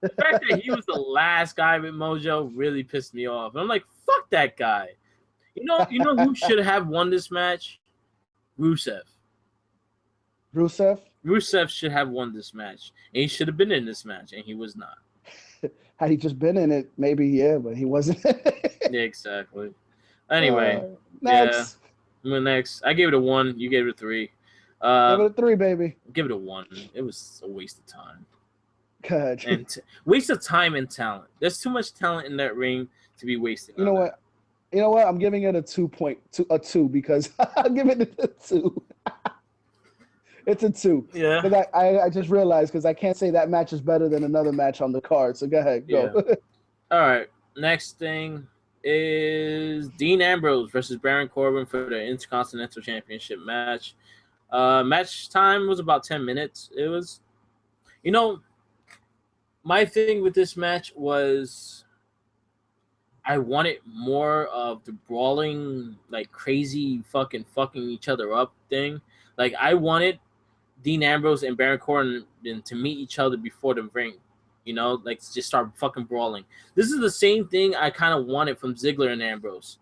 The fact that he was the last guy with Mojo really pissed me off. And I'm like, fuck that guy. You know who should have won this match? Rusev. Rusev should have won this match. And he should have been in this match, and he was not. Had he just been in it, maybe, but he wasn't. Yeah, exactly. Anyway. Next. Yeah. Next. I gave it a 1. You gave it a 3. Give it a 3, baby. Give it a 1. It was a waste of time. Good. And waste of time and talent. There's too much talent in that ring to be wasting. You know what? I'm giving it a 2 because I'll give it a 2. It's a 2. Yeah. Because I just realized because I can't say that match is better than another match on the card. So go ahead. Go. Yeah. All right. Next thing is Dean Ambrose versus Baron Corbin for the Intercontinental Championship match. Match time was about 10 minutes. It was, my thing with this match was I wanted more of the brawling, like crazy fucking each other up thing. Like I wanted Dean Ambrose and Baron Corbin to meet each other before the ring, like just start fucking brawling. This is the same thing I kind of wanted from Ziggler and Ambrose.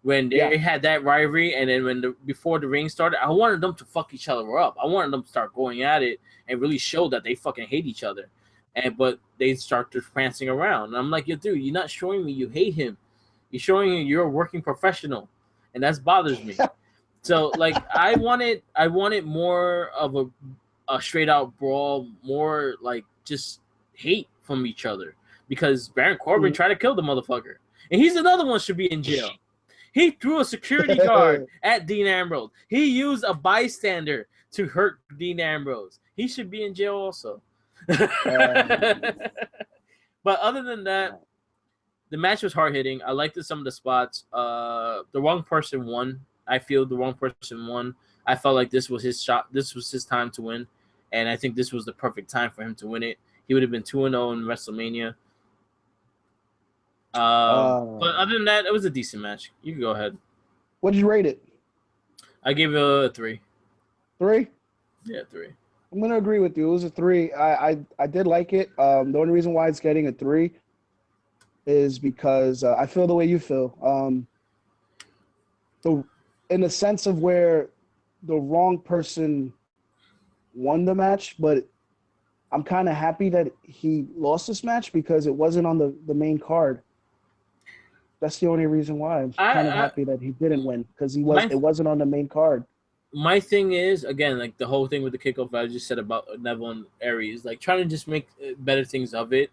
When they had that rivalry, and then before the ring started, I wanted them to fuck each other up. I wanted them to start going at it and really show that they fucking hate each other. But they start just prancing around. And I'm like, yo, dude, you're not showing me you hate him. You're showing me you're a working professional, and that bothers me. So, like, I wanted more of a straight out brawl, more like just hate from each other, because Baron Corbin tried to kill the motherfucker, and he's another one should be in jail. He threw a security guard at Dean Ambrose. He used a bystander to hurt Dean Ambrose. He should be in jail also. But other than that, the match was hard hitting. I liked some of the spots. The wrong person won. I feel the wrong person won. I felt like this was his shot. This was his time to win, and I think this was the perfect time for him to win it. He would have been 2-0 in WrestleMania. But other than that, it was a decent match. You can go ahead. What did you rate it? I gave it a 3. 3? Yeah, 3. I'm gonna agree with you. It was a 3. I did like it. The only reason why it's getting a 3 is because I feel the way you feel. In the sense of where the wrong person won the match, but I'm kind of happy that he lost this match because it wasn't on the main card. That's the only reason why. I'm kind of happy that he didn't win because it wasn't on the main card. My thing is, again, like the whole thing with the kickoff I just said about Neville and Aries, like trying to just make better things of it.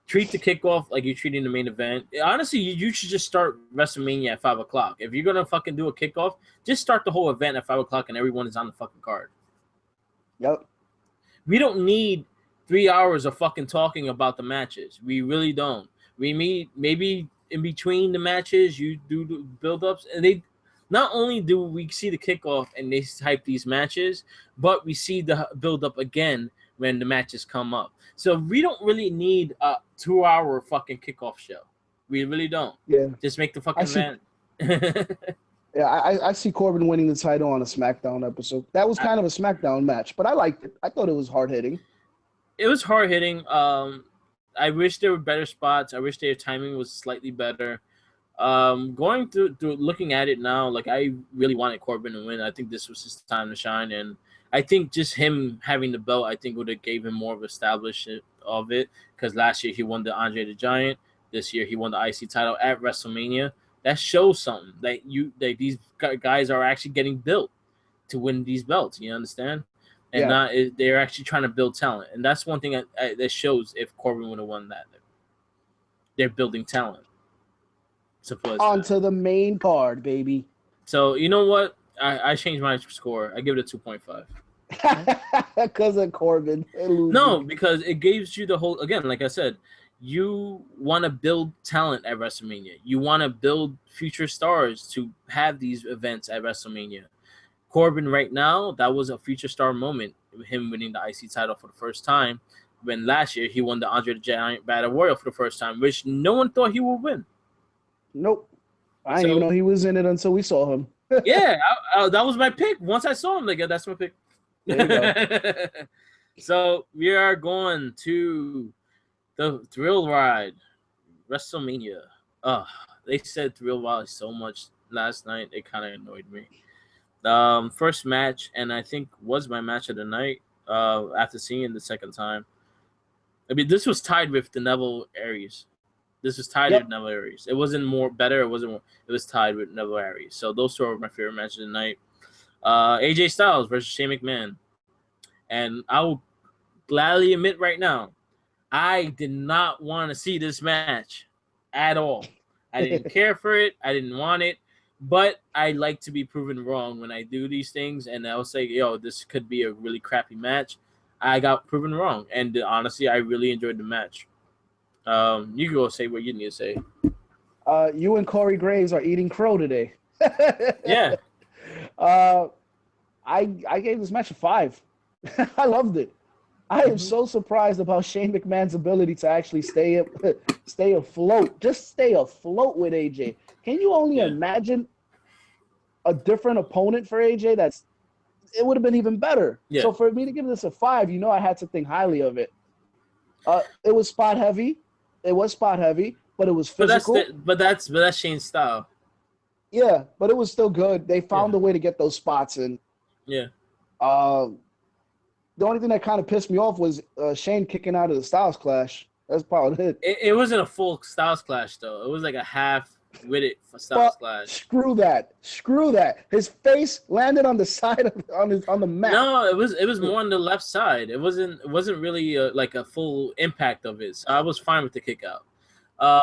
Treat the kickoff like you're treating the main event. Honestly, you should just start WrestleMania at 5 o'clock. If you're gonna fucking do a kickoff, just start the whole event at 5 o'clock and everyone is on the fucking card. Yep. We don't need 3 hours of fucking talking about the matches. We really don't. We meet maybe in between the matches, you do the build-ups, and they not only do we see the kickoff and they hype these matches, but we see the build-up again when the matches come up. So we don't really need a 2-hour fucking kickoff show. We really don't. Yeah. Just make the fucking event. Yeah, I see Corbin winning the title on a SmackDown episode. That was kind of a SmackDown match, but I liked it. I thought it was hard-hitting. It was hard-hitting. I wish there were better spots. I wish their timing was slightly better. Going through looking at it now, like I really wanted Corbin to win. I think this was his time to shine, and I think just him having the belt, I think would have gave him more of establishment of it. Because last year he won the Andre the Giant. This year he won the IC title at WrestleMania. That shows something that these guys are actually getting built to win these belts. You understand? And they're actually trying to build talent, and that's one thing that shows if Corbin would have won that. They're building talent. Onto the main card, baby. So you know what? I changed my score. I give it a 2.5. Because of Corbin. No, because it gives you the whole. Again, like I said, you want to build talent at WrestleMania. You want to build future stars to have these events at WrestleMania. Corbin right now, that was a future star moment, him winning the IC title for the first time. When last year he won the Andre the Giant Battle Royal for the first time, which no one thought he would win. Nope. I didn't even know he was in it until we saw him. Yeah, that was my pick. Once I saw him, like, that's my pick. There you go. So we are going to the Thrill Ride, WrestleMania. They said Thrill Ride so much last night. It kind of annoyed me. First match, and I think was my match of the night. After seeing it the second time, I mean, this was tied with the Neville Aries. This was tied with Neville Aries. It wasn't more better. It wasn't more. It was tied with Neville Aries. So those two are my favorite matches of the night. AJ Styles versus Shane McMahon, and I will gladly admit right now, I did not want to see this match at all. I didn't care for it. I didn't want it. But I like to be proven wrong when I do these things, and I'll say, yo, this could be a really crappy match. I got proven wrong, and honestly, I really enjoyed the match. You can go say what you need to say. You and Corey Graves are eating crow today. Yeah. I gave this match a 5. I loved it. I am so surprised about Shane McMahon's ability to actually stay afloat. Just stay afloat with AJ. Can you only imagine a different opponent for AJ? It would have been even better. Yeah. So for me to give this a 5, I had to think highly of it. It was spot heavy. It was spot heavy, but it was physical. But that's Shane's style. Yeah, but it was still good. They found a way to get those spots in. Yeah. The only thing that kind of pissed me off was Shane kicking out of the Styles Clash. That's probably it. It wasn't a full Styles Clash though. It was like a half with it for Styles Clash. Screw that. His face landed on the side on the mat. No, it was more on the left side. It wasn't really like a full impact of it. So I was fine with the kick out.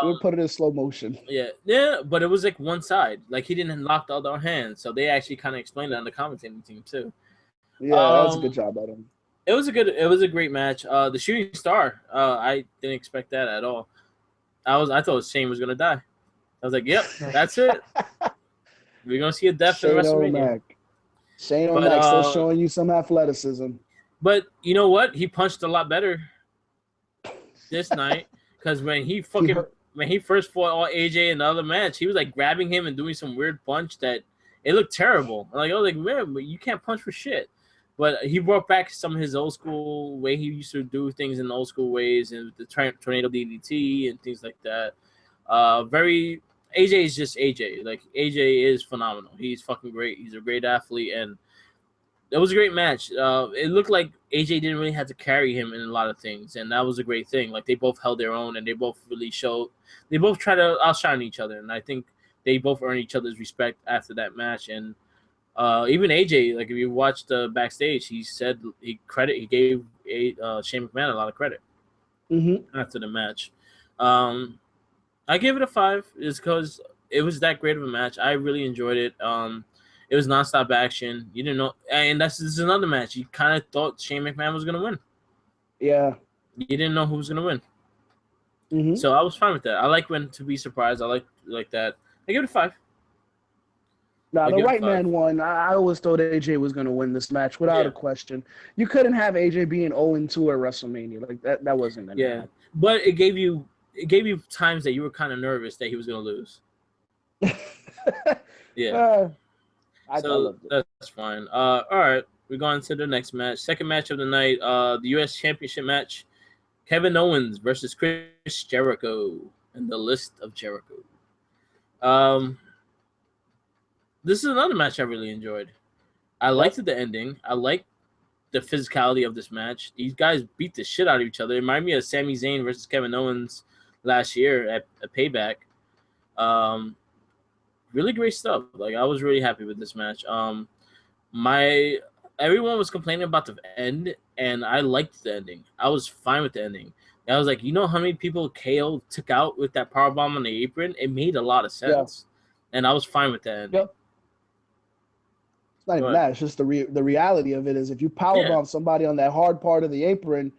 We'll put it in slow motion. Yeah, but it was like one side. Like he didn't lock the other hand. So they actually kind of explained it on the commentating team too. Yeah, that was a good job by them. It was a great match. The shooting star, I didn't expect that at all. I thought Shane was gonna die. I was like, yep, that's it. We're gonna see a death in Shane WrestleMania. O'Mac. Shane But O'Mac still showing you some athleticism. but you know what? He punched a lot better this night because when he first fought all AJ in the other match, he was like grabbing him and doing some weird punch that it looked terrible. Like I was like, man, but you can't punch for shit. But he brought back some of his old school way he used to do things in the old school ways and the tornado DDT and things like that. Very AJ is just AJ. Like AJ is phenomenal. He's fucking great. He's a great athlete, and it was a great match. It looked like AJ didn't really have to carry him in a lot of things, and that was a great thing. Like they both held their own, and they both really showed. They both tried to outshine each other, and I think they both earned each other's respect after that match. And even AJ, like if you watched the backstage, he said he gave Shane McMahon a lot of credit after the match. I gave it a 5, is because it was that great of a match. I really enjoyed it. It was nonstop action. You didn't know, and this is another match. You kind of thought Shane McMahon was gonna win. Yeah. You didn't know who was gonna win. So I was fine with that. I like when to be surprised. I like that. I give it a 5. Nah, the right man won. I always thought AJ was going to win this match without a question. You couldn't have AJ being 0-2 at WrestleMania. Like that wasn't going to happen. But it gave you times that you were kind of nervous that he was going to lose. Yeah. I loved it. That's fine. All right. We're going to the next match. Second match of the night, the U.S. Championship match. Kevin Owens versus Chris Jericho and the List of Jericho. This is another match I really enjoyed. I liked the ending. I liked the physicality of this match. These guys beat the shit out of each other. It reminded me of Sami Zayn versus Kevin Owens last year at Payback. Really great stuff. Like I was really happy with this match. Everyone was complaining about the end, and I liked the ending. I was fine with the ending. I was like, you know how many people KO took out with that powerbomb on the apron? It made a lot of sense, and I was fine with that ending. Yep. It's not even that. It's just the reality of it is if you powerbomb somebody on that hard part of the apron,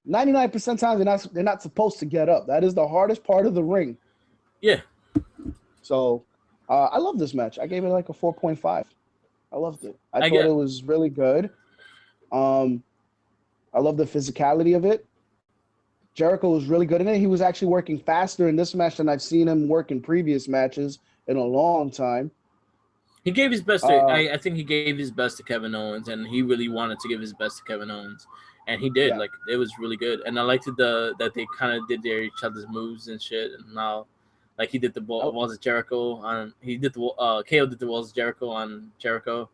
99% of times they're not supposed to get up. That is the hardest part of the ring. Yeah. So I love this match. I gave it like a 4.5. I loved it. I thought it was really good. I love the physicality of it. Jericho was really good in it. He was actually working faster in this match than I've seen him work in previous matches in a long time. He gave his best. I think he gave his best to Kevin Owens, and he really wanted to give his best to Kevin Owens, and he did. Like it was really good, and I liked that they kind of did each other's moves and shit. And now, like he did the walls of Jericho on. He did the KO did the walls of Jericho on Jericho.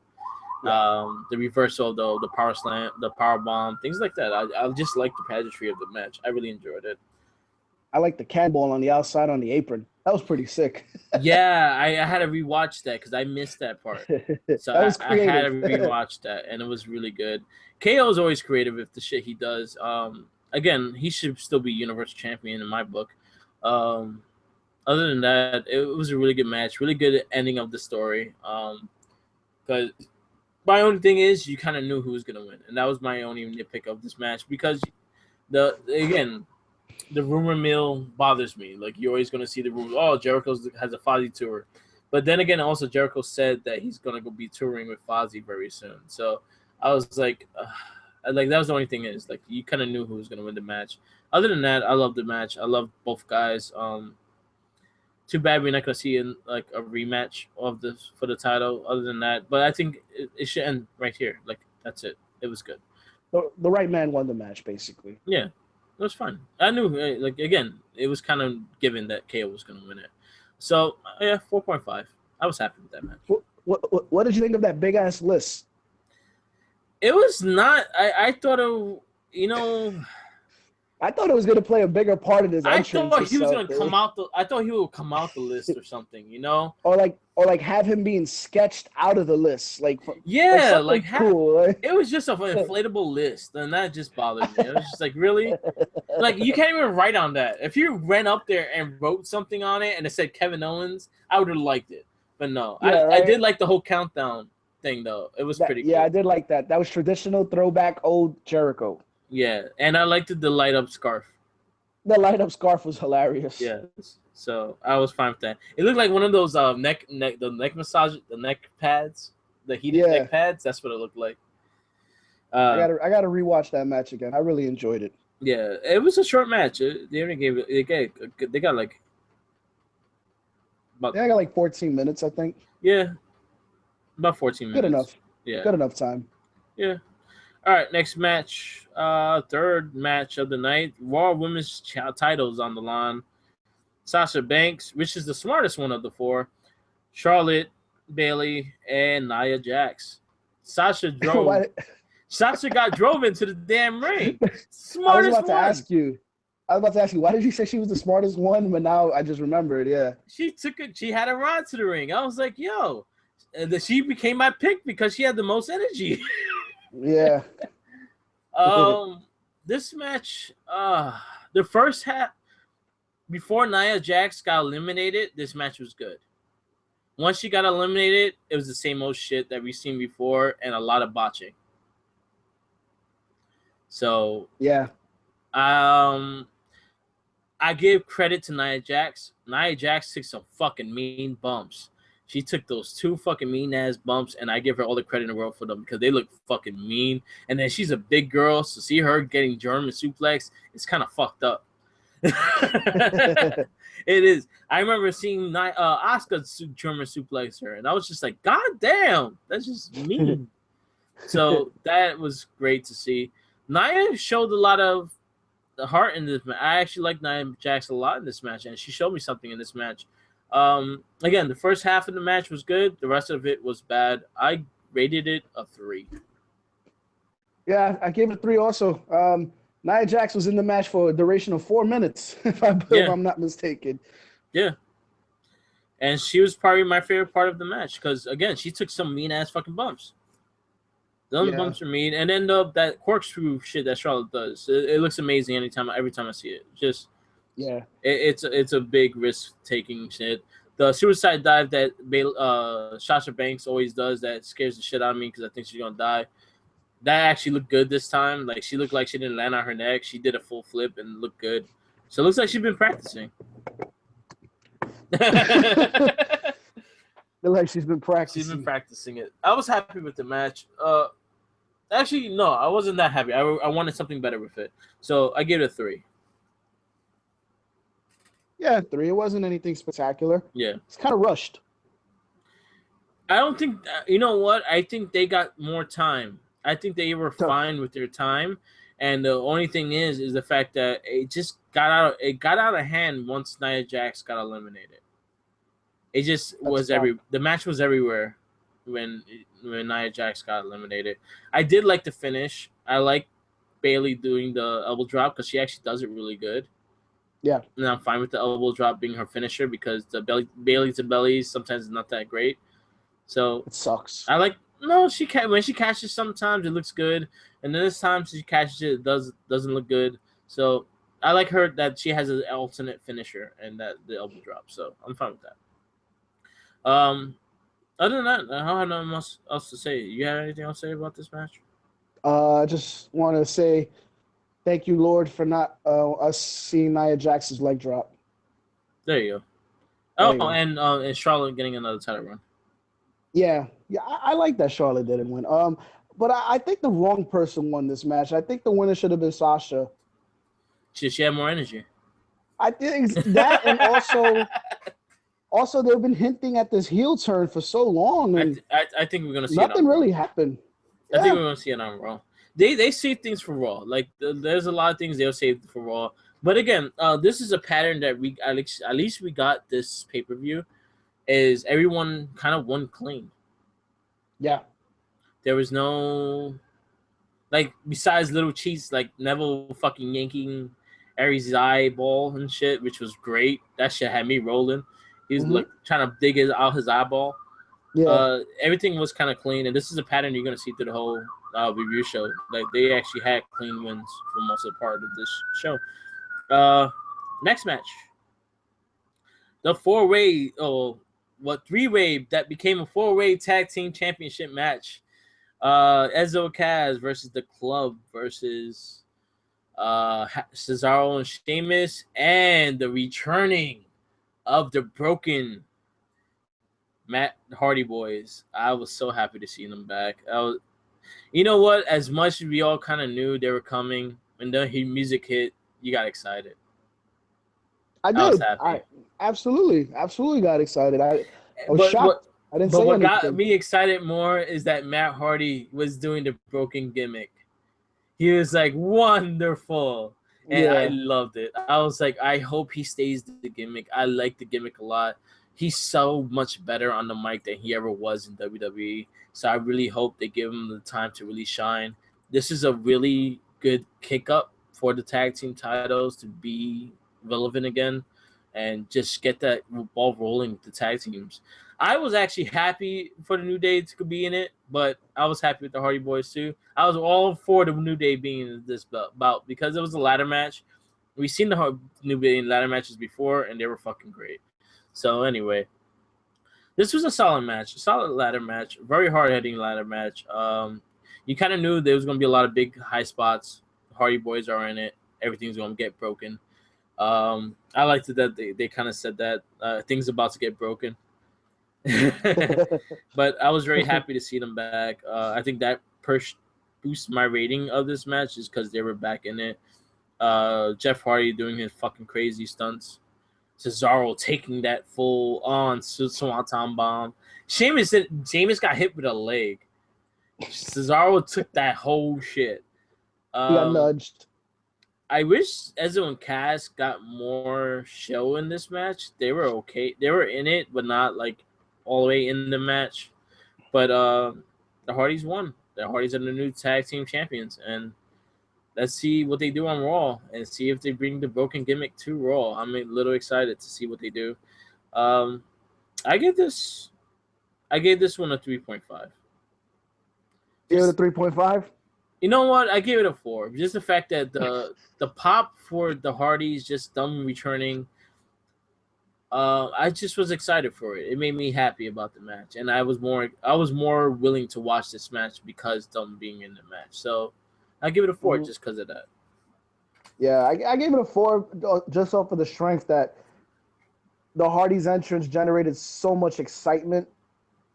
The reversal of the power slam, the power bomb, things like that. I just like the pageantry of the match. I really enjoyed it. I like the cannonball on the outside on the apron. That was pretty sick. Yeah, I had to rewatch that because I missed that part. So that was I had to rewatch that, and it was really good. KO is always creative with the shit he does. Again, he should still be Universal Champion in my book. Other than that, it was a really good match, really good ending of the story. Because my only thing is you kind of knew who was gonna win, and that was my only nitpick of this match because the rumor mill bothers me. Like you're always gonna see the rumor. Oh, Jericho has a Fozzy tour, but then again, also Jericho said that he's gonna go be touring with Fozzy very soon. So I was like that was the only thing is like you kind of knew who was gonna win the match. Other than that, I love the match. I love both guys. Too bad we're not gonna see like a rematch of this for the title. Other than that, but I think it should end right here. Like that's it. It was good. The right man won the match, basically. Yeah, it was fun. I knew, like again, it was kind of given that KO was gonna win it. So yeah, 4.5. I was happy with that match. What did you think of that big ass list? It was not. I thought I thought it was going to play a bigger part in his entrance. I thought he was going to come out. I thought he would come out the list or something, or like have him being sketched out of the list, like cool. It was just an inflatable list, and that just bothered me. It was just like really, like you can't even write on that. If you ran up there and wrote something on it and it said Kevin Owens, I would have liked it. But no, I did like the whole countdown thing though. It was pretty. Yeah, cool. I did like that. That was traditional throwback old Jericho. Yeah, and I liked the light up scarf. The light up scarf was hilarious. Yes. So I was fine with that. It looked like one of those neck the neck pads, the heated Yeah, neck pads. That's what it looked like. I gotta rewatch that match again. I really enjoyed it. Yeah, it was a short match. They only gave it. They got like about Yeah, I got like 14 minutes, I think. yeah about 14 Good minutes. enough. Yeah, Good enough time. yeah. All right, next match. Third match of the night. Raw Women's titles on the line. Sasha Banks, which is the smartest one of the four. Charlotte, Bailey, and Nia Jax. Sasha Why? Sasha got drove into the damn ring. I was Smartest about to one. ask you. I was about to ask you, why did you say she was the smartest one? But now I just remembered. Yeah. She took it. She had a ride to the ring. I was like, yo. She became my pick because she had the most energy. Yeah. This match, the first half before Nia Jax got eliminated, this match was good. Once she got eliminated, it was the same old shit that we've seen before and a lot of botching. So yeah, I give credit to Nia Jax. Nia Jax took some fucking mean bumps. She took those 2 fucking mean ass bumps, and I give her all the credit in the world for them because they look fucking mean. And then she's a big girl, so see her getting German suplex, it's kind of fucked up. It is. I remember seeing Asuka German suplex her, and I was just like, God damn, that's just mean. So that was great to see. Nia showed a lot of the heart in this match. I actually like Nia Jax a lot in this match, and she showed me something in this match. Again, the first half of the match was good. The rest of it was bad. I rated it a 3. Yeah, I gave it 3 also. Nia Jax was in the match for a duration of 4 minutes, if I'm not mistaken. Yeah. And she was probably my favorite part of the match because, again, she took some mean-ass fucking bumps. Those bumps are mean. And then that corkscrew shit that Charlotte does, it looks amazing every time I see it. Just it's a big risk-taking shit. The suicide dive that Sasha Banks always does that scares the shit out of me because I think she's going to die. That actually looked good this time. Like, she looked like she didn't land on her neck. She did a full flip and looked good. So it looks like she's been practicing. Like she's been practicing. She's been practicing it. I was happy with the match. Actually, no, I wasn't that happy. I wanted something better with it. So I gave it a 3. Yeah, 3. It wasn't anything spectacular. Yeah. It's kind of rushed. I don't think you know what? I think they got more time. I think they were fine with their time, and the only thing is the fact that it just got out of hand once Nia Jax got eliminated. It just the match was everywhere when Nia Jax got eliminated. I did like the finish. I like Bailey doing the elbow drop because she actually does it really good. Yeah, and I'm fine with the elbow drop being her finisher because the Bailey to bellies sometimes is not that great. So it sucks. I like. No, when she catches sometimes it looks good, and then this time she catches it doesn't look good. So I like her that she has an alternate finisher and that the elbow drop. So I'm fine with that. Other than that, I don't have nothing else to say. You have anything else to say about this match? I just want to say thank you, Lord, for not us seeing Nia Jax's leg drop. There you go. And Charlotte getting another title run. Yeah, I like that Charlotte didn't win. But I think the wrong person won this match. I think the winner should have been Sasha. She had more energy. I think that, and also they've been hinting at this heel turn for so long, and I think we're gonna see nothing really happened. I think we're gonna see it on Raw. They save things for Raw. Like there's a lot of things they'll save for Raw. But again, this is a pattern that we at least we got this pay-per-view. Is everyone kind of won clean? Yeah. There was no, like, besides little cheats like Neville fucking yanking Aries' eyeball and shit, which was great. That shit had me rolling. He was like trying to dig out his eyeball. Yeah. Everything was kind of clean, and this is a pattern you're gonna see through the whole review show. Like they actually had clean wins for most of the part of this show. Next match, the three-way that became a 4-way tag team championship match. Enzo Cass versus the Club versus Cesaro and Sheamus, and the returning of the broken Matt Hardy boys. I was so happy to see them back. You know what? As much as we all kind of knew they were coming, when the music hit, you got excited. I I was did. I happy. absolutely got excited. I was But what shocked. I didn't but say what got anything. me excited more is that Matt Hardy was doing the broken gimmick. He was like wonderful, and I Yeah. loved it. I was like, I hope he stays the gimmick. I like the gimmick a lot. He's so much better on the mic than he ever was in WWE. So I really hope they give him the time to really shine. This is a really good kick up for the tag team titles to be relevant again, and just get that ball rolling with the tag teams. I was actually happy for the New Day to be in it, but I was happy with the Hardy Boys too. I was all for the New Day being in this bout because it was a ladder match. We've seen the New Day in ladder matches before, and they were fucking great. So anyway, this was a solid match, a solid ladder match, very hard hitting ladder match. You kind of knew there was going to be a lot of big high spots. Hardy Boys are in it. Everything's going to get broken. I liked it that they kind of said that things about to get broken. But I was very happy to see them back. I think that boosts my rating of this match is because they were back in it. Jeff Hardy doing his fucking crazy stunts. Cesaro taking that full on Swanton bomb. Sheamus got hit with a leg. Cesaro took that whole shit. He got Um, nudged. I wish Ezio and Cass got more show in this match. They were okay. They were in it, but not like all the way in the match. But the Hardys won. The Hardys are the new tag team champions, and let's see what they do on Raw and see if they bring the broken gimmick to Raw. I'm a little excited to see what they do. Um, I gave this one a 3.5. Gave it a Just 3.5. you know what? I give it a 4. Just the fact that the pop for the Hardys, just them returning. I just was excited for it. It made me happy about the match, and I was more willing to watch this match because them being in the match. So I give it a 4 Mhm. just because of that. Yeah, I gave it a 4 just off of the strength that the Hardys' entrance generated so much excitement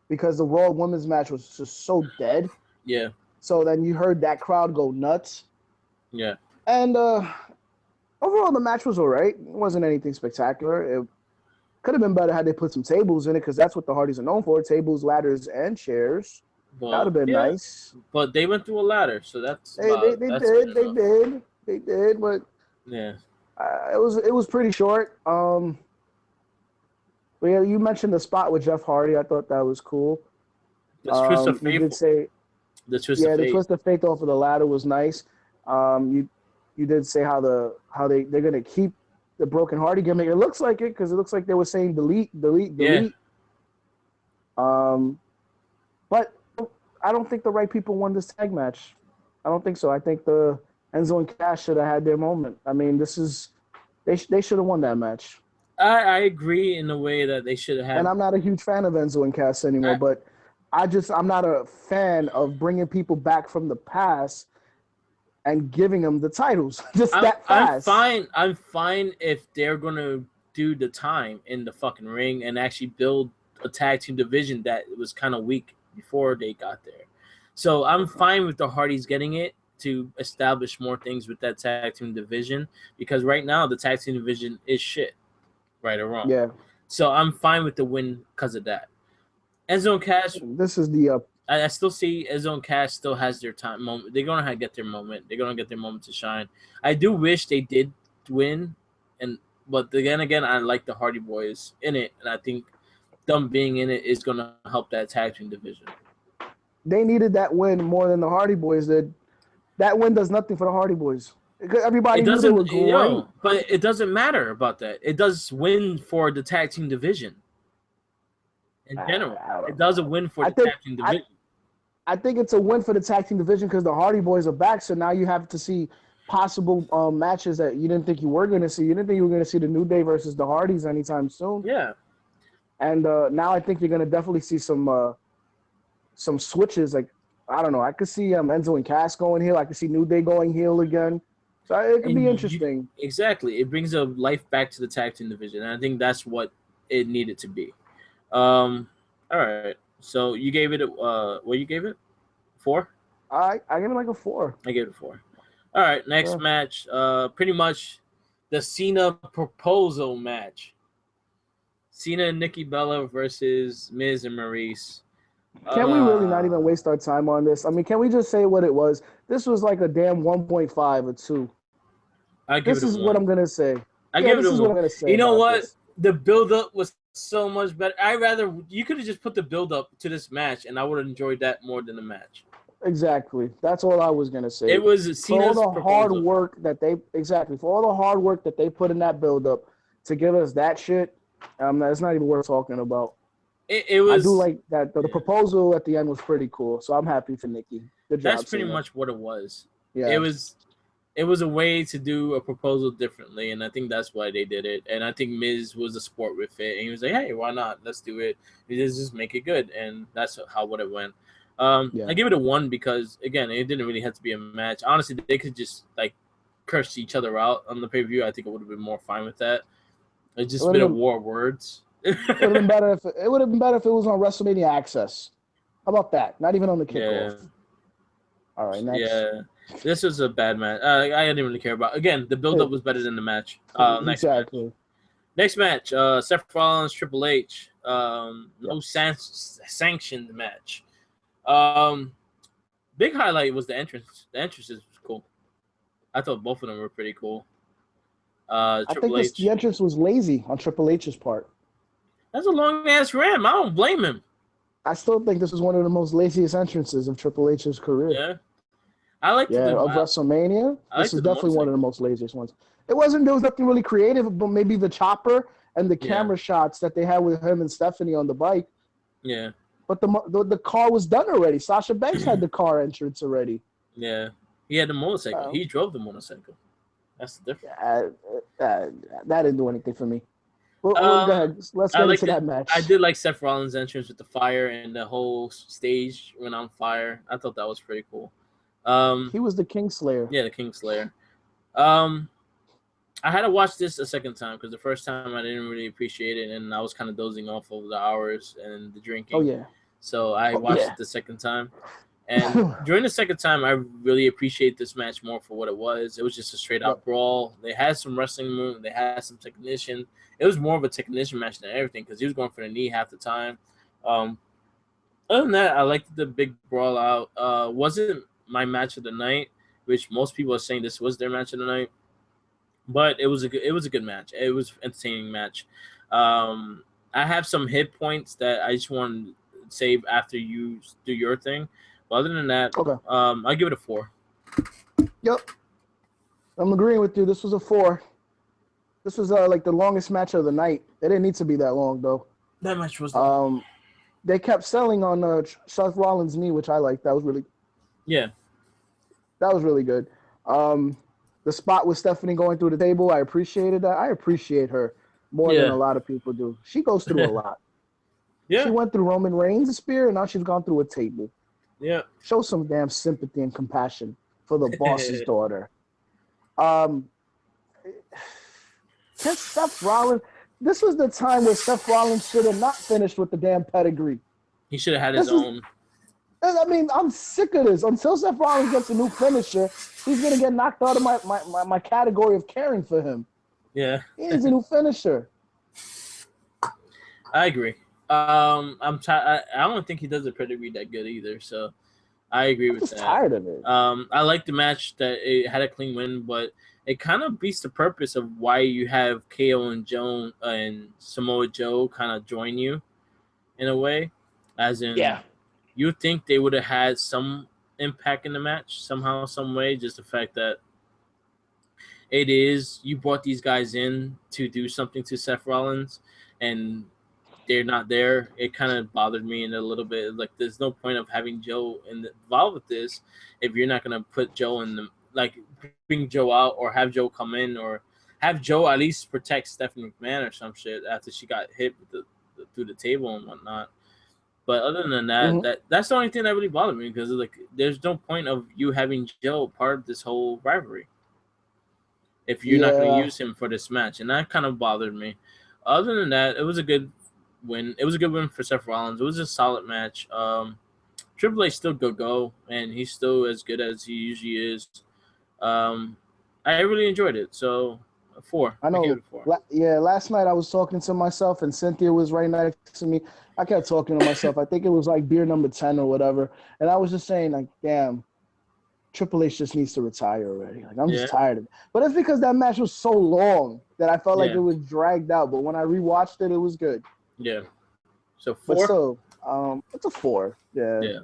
because the Raw Women's match was just so dead. Yeah, So then you heard that crowd go nuts. yeah. And overall, the match was all right. It wasn't anything spectacular. It could have been better had they put some tables in it because that's what the Hardys are known for: tables, ladders, and chairs. That would Well, have been yeah, nice. but they went through a ladder, so They they, they that's good did they enough. did they did, but Yeah, it was pretty short. But yeah, you mentioned the spot with Jeff Hardy. I thought that was cool. that's twist of You did fate. say, The twist of yeah, the fate. twist of fate off of the ladder was nice. You did say how they're gonna keep the broken Hardy gimmick. It looks like it because it looks like they were saying delete, delete, Yeah, delete. Um, but I don't think the right people won this tag match. I don't think so. I think the Enzo and Cash should have had their moment. I mean, they should have won that match. I agree in a way that they should And have. I'm not a huge fan of Enzo and Cass anymore, I, but I'm not a fan of bringing people back from the past and giving them the titles just that I'm fast. fine. I'm fine if they're gonna do the time in the fucking ring and actually build a tag team division that was kind of weak before they got there. So I'm fine with the Hardys getting it to establish more things with that tag team division because right now the tag team division is shit, right or wrong. Yeah, So I'm fine with the win because of that. Enzo and Cash, this is the I still see Izzo and Cass still has their time moment. They're gonna get their moment. They're gonna get their moment to shine. I do wish they did win, and but then again, I like the Hardy Boys in it, and I think them being in it is gonna help that tag team division. they needed that win more than the Hardy Boys did. That win does nothing for the Hardy Boys. It Everybody knew they doesn't, were great. but it doesn't matter about that. It does win for the tag team division in general. I It don't does a know. win for I the think tag team I division. I think it's a win for the tag team division because the Hardy Boys are back. So now you have to see possible matches that you didn't think you were going to see. You didn't think you were going to see the New Day versus the Hardys anytime soon. Yeah, And now I think you're going to definitely see some switches. Like I don't know, I could see Enzo and Cass going heel. I could see New Day going heel again. So it could be And you interesting. exactly, it brings a life back to the tag team division, and I think that's what it needed to be. All right. So you gave it what you gave it? 4? I give it like a 4. I gave it 4. All right, next Yeah. match. Pretty much the Cena proposal match. Cena and Nikki Bella versus Miz and Maurice. Can we really not Uh, even waste our time on this? I mean, can we just say what it was? This was like a damn 1.5 or 2. I give This it a is what 1. I'm gonna say. I Yeah, give it this a is what 1. I'm gonna say You know about what? this. The build up was so much better. I rather you could have just put the build up to this match, and I would have enjoyed that more than the match. Exactly. That's all I was gonna It say. was For all Cena's the hard proposal. work that they exactly for all the hard work that they put in that build up to give us that shit, it's not even worth talking about. It I do was like that the yeah. proposal at the end was pretty cool, so I'm happy for Nikki. Good That's job, pretty Cena. much what it was. It Yeah, was it was a way to do a proposal differently, and I think that's why they did it. And I think Miz was a sport with it, and he was like, "Hey, why not? Let's do it. Let's just make it good." And that's how what it went. I yeah. give it a 1 because again, it didn't really have to be a match. Honestly, they could just like curse each other out on the pay per view. I think I would have been more fine with that. It's It just would been have a been war of words. it would have been better if it would have been better if it was on WrestleMania Access. How about that? Not even on the Yeah, kickoff. All right, next. yeah. This was a bad match. I didn't really care about. Again, the build up was better than the match. Next match. Exactly. Next match, Seth Rollins, Triple H. Yep. No sanctioned match. Um, big highlight was the entrance. The entrances was cool. I thought both of them were pretty cool. I think Triple the H. entrance was lazy on Triple H's part. That's a long ass ram. I don't blame him. I still think this was one of the most laziest entrances of Triple H's career. Yeah, I liked Yeah, of the WrestleMania, I this liked is the definitely one of the motorcycle. most laziest ones. There was nothing really creative, but maybe the chopper and the Yeah, camera shots that they had with him and Stephanie on the bike. yeah, But the car was done already. Sasha Banks had the car entrance already. yeah. He had the motorcycle. Uh, He drove the motorcycle. That's the difference. uh, that didn't do anything for me. Well, go Um, ahead. Let's I get liked into it. that I match. did like Seth Rollins' entrance with the fire and the whole stage went on fire. I thought that was pretty cool. Um, He was the Kingslayer. yeah, the Kingslayer. Um, I had to watch this a second time because the first time I didn't really appreciate it, and I was kind of dozing off over the hours and the Oh drinking. yeah. So I Oh watched yeah. it the second time, and during the second time, I really appreciate this match more for what it was. It was just a straight Yep. out brawl. They had some wrestling moves. They had some technician. It was more of a technician match than everything because he was going for the knee half the time. Um, Other than that, I liked the big brawl out. Wasn't my match of the night, which most people are saying this was their match of the night, but it was a good match. It was an entertaining match. I have some hit points that I just want to save after you do your thing. But other than that, Okay. I give it a 4. Yep. I'm agreeing with you. This was a 4. This was like the longest match of the night. It didn't need to be that long though. That match was long. Um, they kept selling on Seth Rollins' knee, which I liked. Yeah, That was really good. Um, the spot with Stephanie going through the table, I appreciated that. I appreciate her more than yeah, a lot of people do. She goes through a lot. She yeah, went through Roman Reigns' spear, and now she's gone through a table. yeah. Show some damn sympathy and compassion for the boss's daughter. Um, can Seth Rollins? This was the time where Seth Rollins should have not finished with the damn pedigree. He should have had his This is own. I mean, I'm sick of this. Until Seth Rollins gets a new finisher, he's gonna get knocked out of my category of caring for him. Yeah, He needs a new finisher. I agree. I don't think he does the pedigree that good either. So I agree I'm with just that. tired of it. I like the match that it had a clean win, but it kind of beats the purpose of why you have KO and Joe and Samoa Joe kind of join you in a way, as in Yeah. you think they would have had some impact in the match somehow, some way. Just the fact that it is you brought these guys in to do something to Seth Rollins, and they're not there. It kind of bothered me in a little bit. Like, there's no point of having Joe involved with this if you're not gonna put Joe in the bring Joe out or have Joe come in or have Joe at least protect Stephanie McMahon or some shit after she got hit with through the table and whatnot. But other than that, Mm-hmm. that's the only thing that really bothered me because like there's no point of you having Joe part of this whole rivalry. if you're not going to Yeah, use him for this match, and that kind of bothered me. Other than that, it was a good win. It was a good win for Seth Rollins. It was a solid match. Triple H still go, and he's still as good as he usually is. Um, I really enjoyed it. So, a 4. I I gave it know. a 4. Yeah, last night I was talking to myself, and Cynthia was right next to me. I kept talking to myself. I think it was like beer number 10 or whatever, and I was just saying like, damn. Triple H just needs to retire already. Like I'm just Yeah, tired of it. But it's because that match was so long that I felt like yeah, it was dragged out. But when I rewatched it, it was good. yeah. So But 4. still, it's a 4. Yeah. Yeah.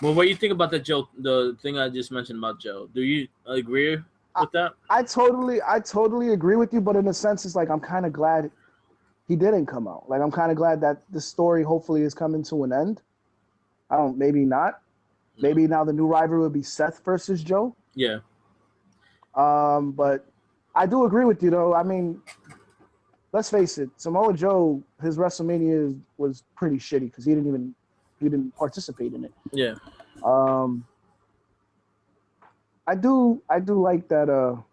Well, what do you think about the Joe? The thing I just mentioned about Joe. Do you agree I, with that? I totally agree with you, but in a sense, it's like I'm kind of glad he didn't come out. Like I'm kind of glad that the story hopefully is coming to an end. Maybe not. No. Maybe now the new rivalry would be Seth versus Joe. Yeah. But I do agree with you though. I mean, let's face it, Samoa Joe, his WrestleMania was pretty shitty because he didn't participate in it. Yeah. Um, I do like that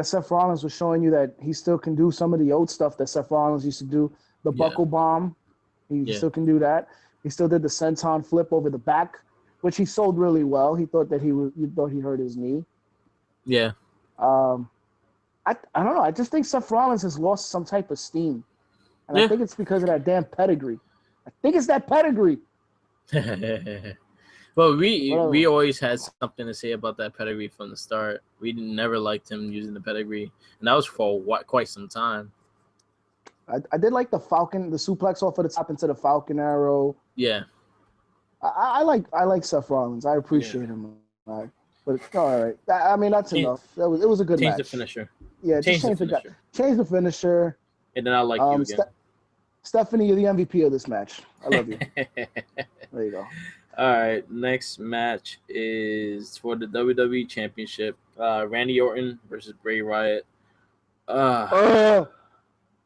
Seth Rollins was showing you that he still can do some of the old stuff that Seth Rollins used to do. The Yeah. buckle bomb, he Yeah. still can do that. He still did the senton flip over the back, which he sold really well. He thought that he thought he hurt his knee. Yeah. Um, I don't know. I just think Seth Rollins has lost some type of steam, and I Yeah. think it's because of that damn pedigree. I think it's that pedigree. Well, we Whatever. always had something to say about that pedigree from the start. We never liked him using the pedigree, and that was for quite some time. I did like the Falcon, the suplex off of the top into the Falcon arrow. Yeah. I like Seth Rollins. I Yeah. appreciate him. But all right. I mean, that's Change, enough. It was a good change the match. finisher. Yeah, just Change the finisher, change the finisher. and then I'll like you again. Stephanie, you're the MVP of this match. I love you. There you go. All right, next match is for the WWE Championship. Randy Orton versus Bray Wyatt. Uh, Oh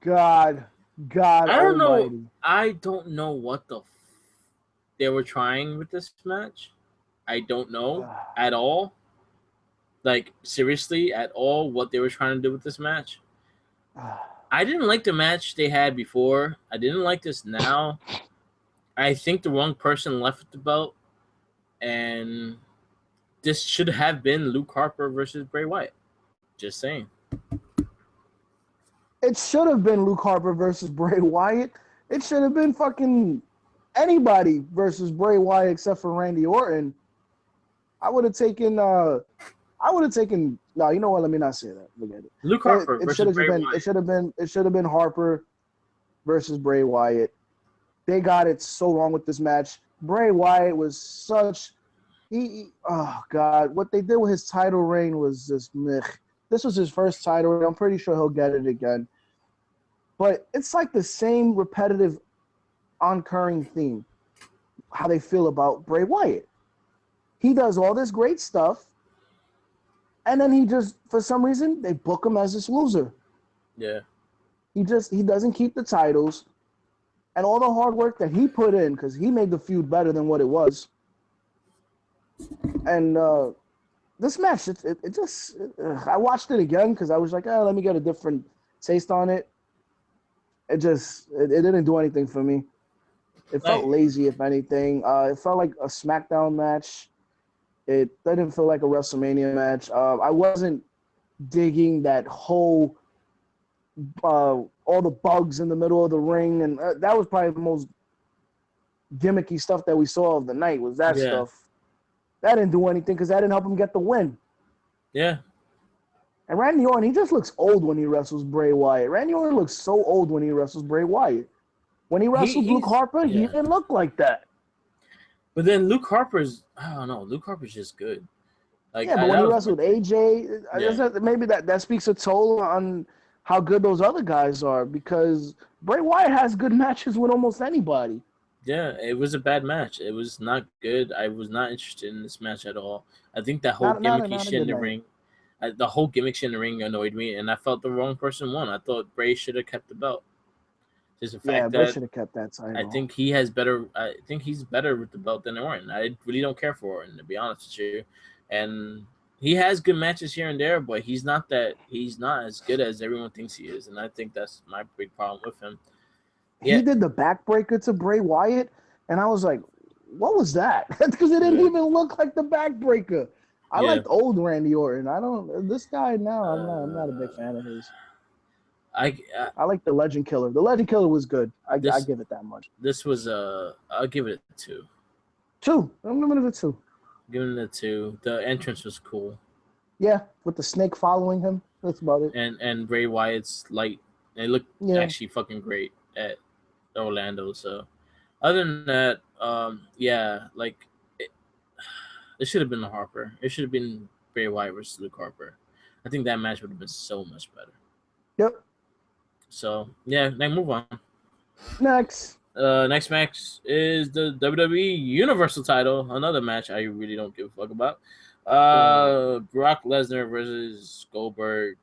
God, God I don't know. Almighty. I don't know what they were trying with this match. I don't know at all. Like seriously, at all, what they were trying to do with this match. I didn't like the match they had before. I didn't like this now. I think the wrong person left with the belt, and this should have been Luke Harper versus Bray Wyatt. Just saying. It should have been Luke Harper versus Bray Wyatt. It should have been fucking anybody versus Bray Wyatt except for Randy Orton. I would have taken. No, you know what? Let me not say that. Forget it. Luke Harper It versus should have Bray been. Wyatt. It should have been Harper versus Bray Wyatt. They got it so wrong with this match. Bray Wyatt was such. Oh God, what they did with his title reign was just meh. This was his first title reign. I'm pretty sure he'll get it again. But it's like the same repetitive, oncurring theme. How they feel about Bray Wyatt. He does all this great stuff, and then he just, for some reason, they book him as this loser. Yeah. He doesn't keep the titles, and all the hard work that he put in, because he made the feud better than what it was. And this match, I watched it again because I was like, let me get a different taste on it. It didn't do anything for me. It felt lazy, if anything. It felt like a SmackDown match. It didn't feel like a WrestleMania match. I wasn't digging that whole all the bugs in the middle of the ring, and that was probably the most gimmicky stuff that we saw of the night. Was that stuff? That didn't do anything because that didn't help him get the win. Yeah. And Randy Orton, he just looks old when he wrestles Bray Wyatt. Randy Orton looks so old when he wrestles Bray Wyatt. When he wrestled Luke Harper, he didn't look like that. But then Luke Harper's, I don't know, Luke Harper's just good. Like, yeah, but when he wrestled AJ, maybe that speaks a toll on how good those other guys are, because Bray Wyatt has good matches with almost anybody. Yeah, it was a bad match. It was not good. I was not interested in this match at all. I think that whole gimmicky shit in the ring, the whole gimmick shit in the ring annoyed me, and I felt the wrong person won. I thought Bray should have kept the belt. Just the fact Bray should have kept that title. I think he has better. I think he's better with the belt than Orton. I really don't care for Orton, to be honest with you, and he has good matches here and there, but he's not as good as everyone thinks he is, and I think that's my big problem with him. He Yeah, did the backbreaker to Bray Wyatt, and I was like, what was that? Because it didn't yeah, even look like the backbreaker. I yeah. liked old Randy Orton. I don't. This guy now, I'm not a big Uh, fan of his. I I like the Legend Killer. The Legend Killer was good. I this give it that much. this was I'll give it a 2. Two. I'm giving it a two. Giving it a 2. The entrance was cool, Yeah, with the snake following him. That's about it. and Bray Wyatt's light. It looked Yeah. actually fucking great at Orlando. So other than that, yeah, like it should have been Harper. It should have been Bray Wyatt versus Luke Harper. I think that match would have been so much better. Yep. So yeah, now move on. Next. Next match is the WWE Universal Title. Another match I really don't give a fuck about. Brock Lesnar versus Goldberg.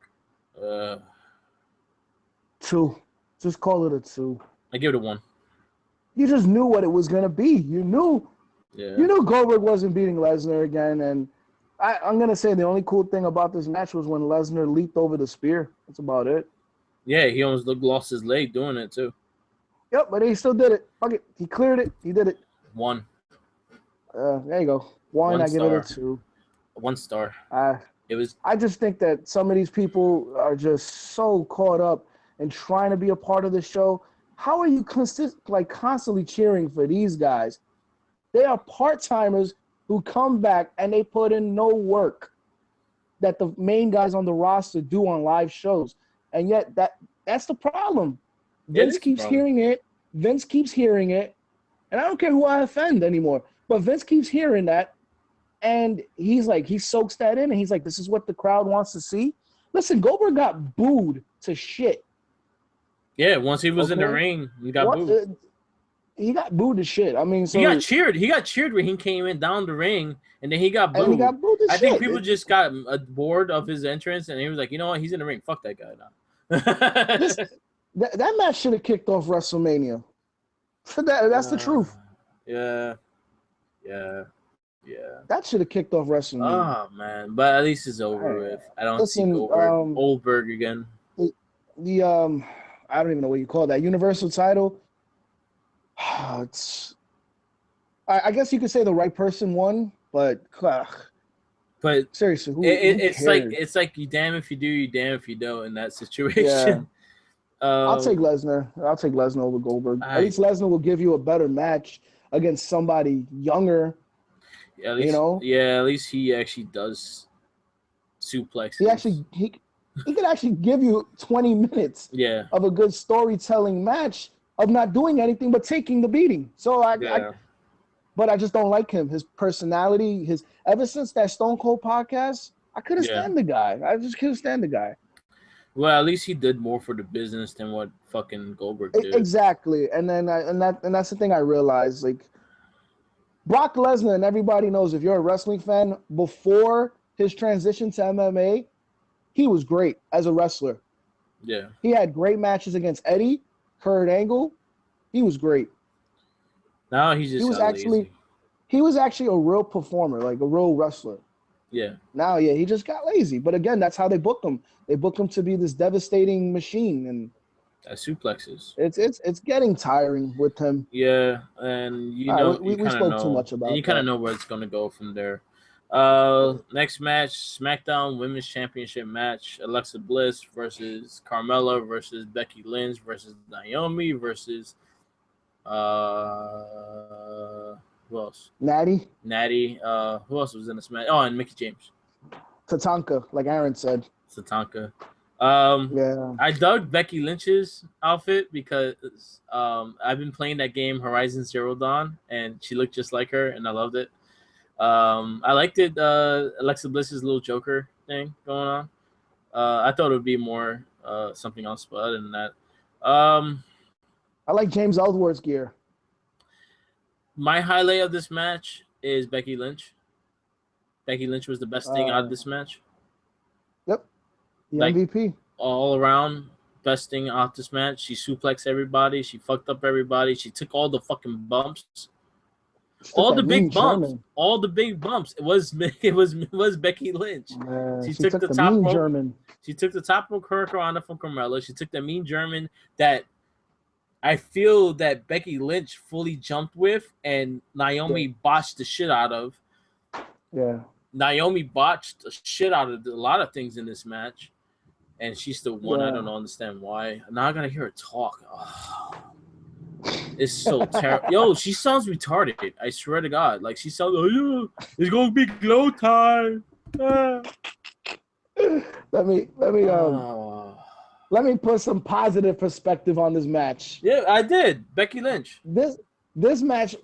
Two. Just call it a two. I give it a 1. You just knew what it was gonna be. You knew Yeah. Goldberg wasn't beating Lesnar again, and I'm gonna say the only cool thing about this match was when Lesnar leaped over the spear. That's about it. Yeah, he almost lost his leg doing it too. Yep, but he still did it. Fuck it. He cleared it. He did it. 1. There you go. One, I give it a 2. 1 star. It was. I just think that some of these people are just so caught up in trying to be a part of the show. How are you constantly cheering for these guys? They are part-timers who come back and they put in no work that the main guys on the roster do on live shows. And yet that's the problem. Vince keeps hearing it. Vince keeps hearing it. And I don't care who I offend anymore. But Vince keeps hearing that. And he soaks that in. And he's like, this is what the crowd wants to see. Listen, Goldberg got booed to shit. Yeah, once he was in the ring, he got booed. He got booed to shit. I mean, so he got cheered. He got cheered when he came in down the ring, and then he got booed. And he got booed to I shit. think people just got bored of his entrance, and he was like, you know what? He's in the ring. Fuck that guy now. That match should have kicked off WrestleMania. That's the truth. Yeah. That should have kicked off WrestleMania. Oh man, but at least it's over with. I don't see Goldberg again. The I don't even know what you call that Universal title. It's, I guess you could say the right person won, but seriously, it's like you damn if you do, you damn if you don't in that situation. Yeah. I'll take Lesnar. I'll take Lesnar over Goldberg. At least Lesnar will give you a better match against somebody younger. Yeah, at least, at least he actually does suplex. He could actually give you 20 minutes of a good storytelling match of not doing anything but taking the beating. So but I just don't like him. His personality, ever since that Stone Cold podcast, I couldn't stand the guy. I just couldn't stand the guy. Well, at least he did more for the business than what fucking Goldberg did. Exactly. And then that's the thing I realized. Like Brock Lesnar, and everybody knows if you're a wrestling fan, before his transition to MMA, he was great as a wrestler. Yeah. He had great matches against Eddie, Kurt Angle. He was great. Now he was actually a real performer, like a real wrestler. Yeah. Now, he just got lazy. But again, that's how they booked him. They booked him to be this devastating machine, and suplexes. It's getting tiring with him. Yeah, and we spoke too much about. And you kind of know where it's gonna go from there. Next match, SmackDown Women's Championship match: Alexa Bliss versus Carmella versus Becky Lynch versus Naomi versus who else? Natty. Who else was in this match? Oh, and Mickie James. Tatanka, like Aaron said. Tatanka. I dug Becky Lynch's outfit because I've been playing that game Horizon Zero Dawn, and she looked just like her, and I loved it. I liked it. Alexa Bliss's little Joker thing going on. I thought it would be more something else, but other than that, I like James Ellsworth's gear. My highlight of this match is Becky Lynch. Becky Lynch was the best thing out of this match. Yep. The MVP. All around, best thing out this match. She suplexed everybody. She fucked up everybody. She took all the fucking bumps. She took All that the mean big bumps, German. all the big bumps. It was Becky Lynch. Man, She she took took the the top mean rope. German. She took the top rope Hurricanrana from Carmella. She took the mean German that I feel that Becky Lynch fully jumped with, and Yeah, Naomi botched the shit out of. yeah, Naomi botched the shit out of a lot of things in this match, and she still won. I yeah. don't understand why. Now I gotta hear her talk. Oh, it's so terrible. Yo, she sounds retarded. I swear to God. Like, she sounds, oh, yeah, it's gonna be glow time. Ah. Let me Oh. let me put some positive perspective on this match. Yeah, I did. Becky Lynch. This match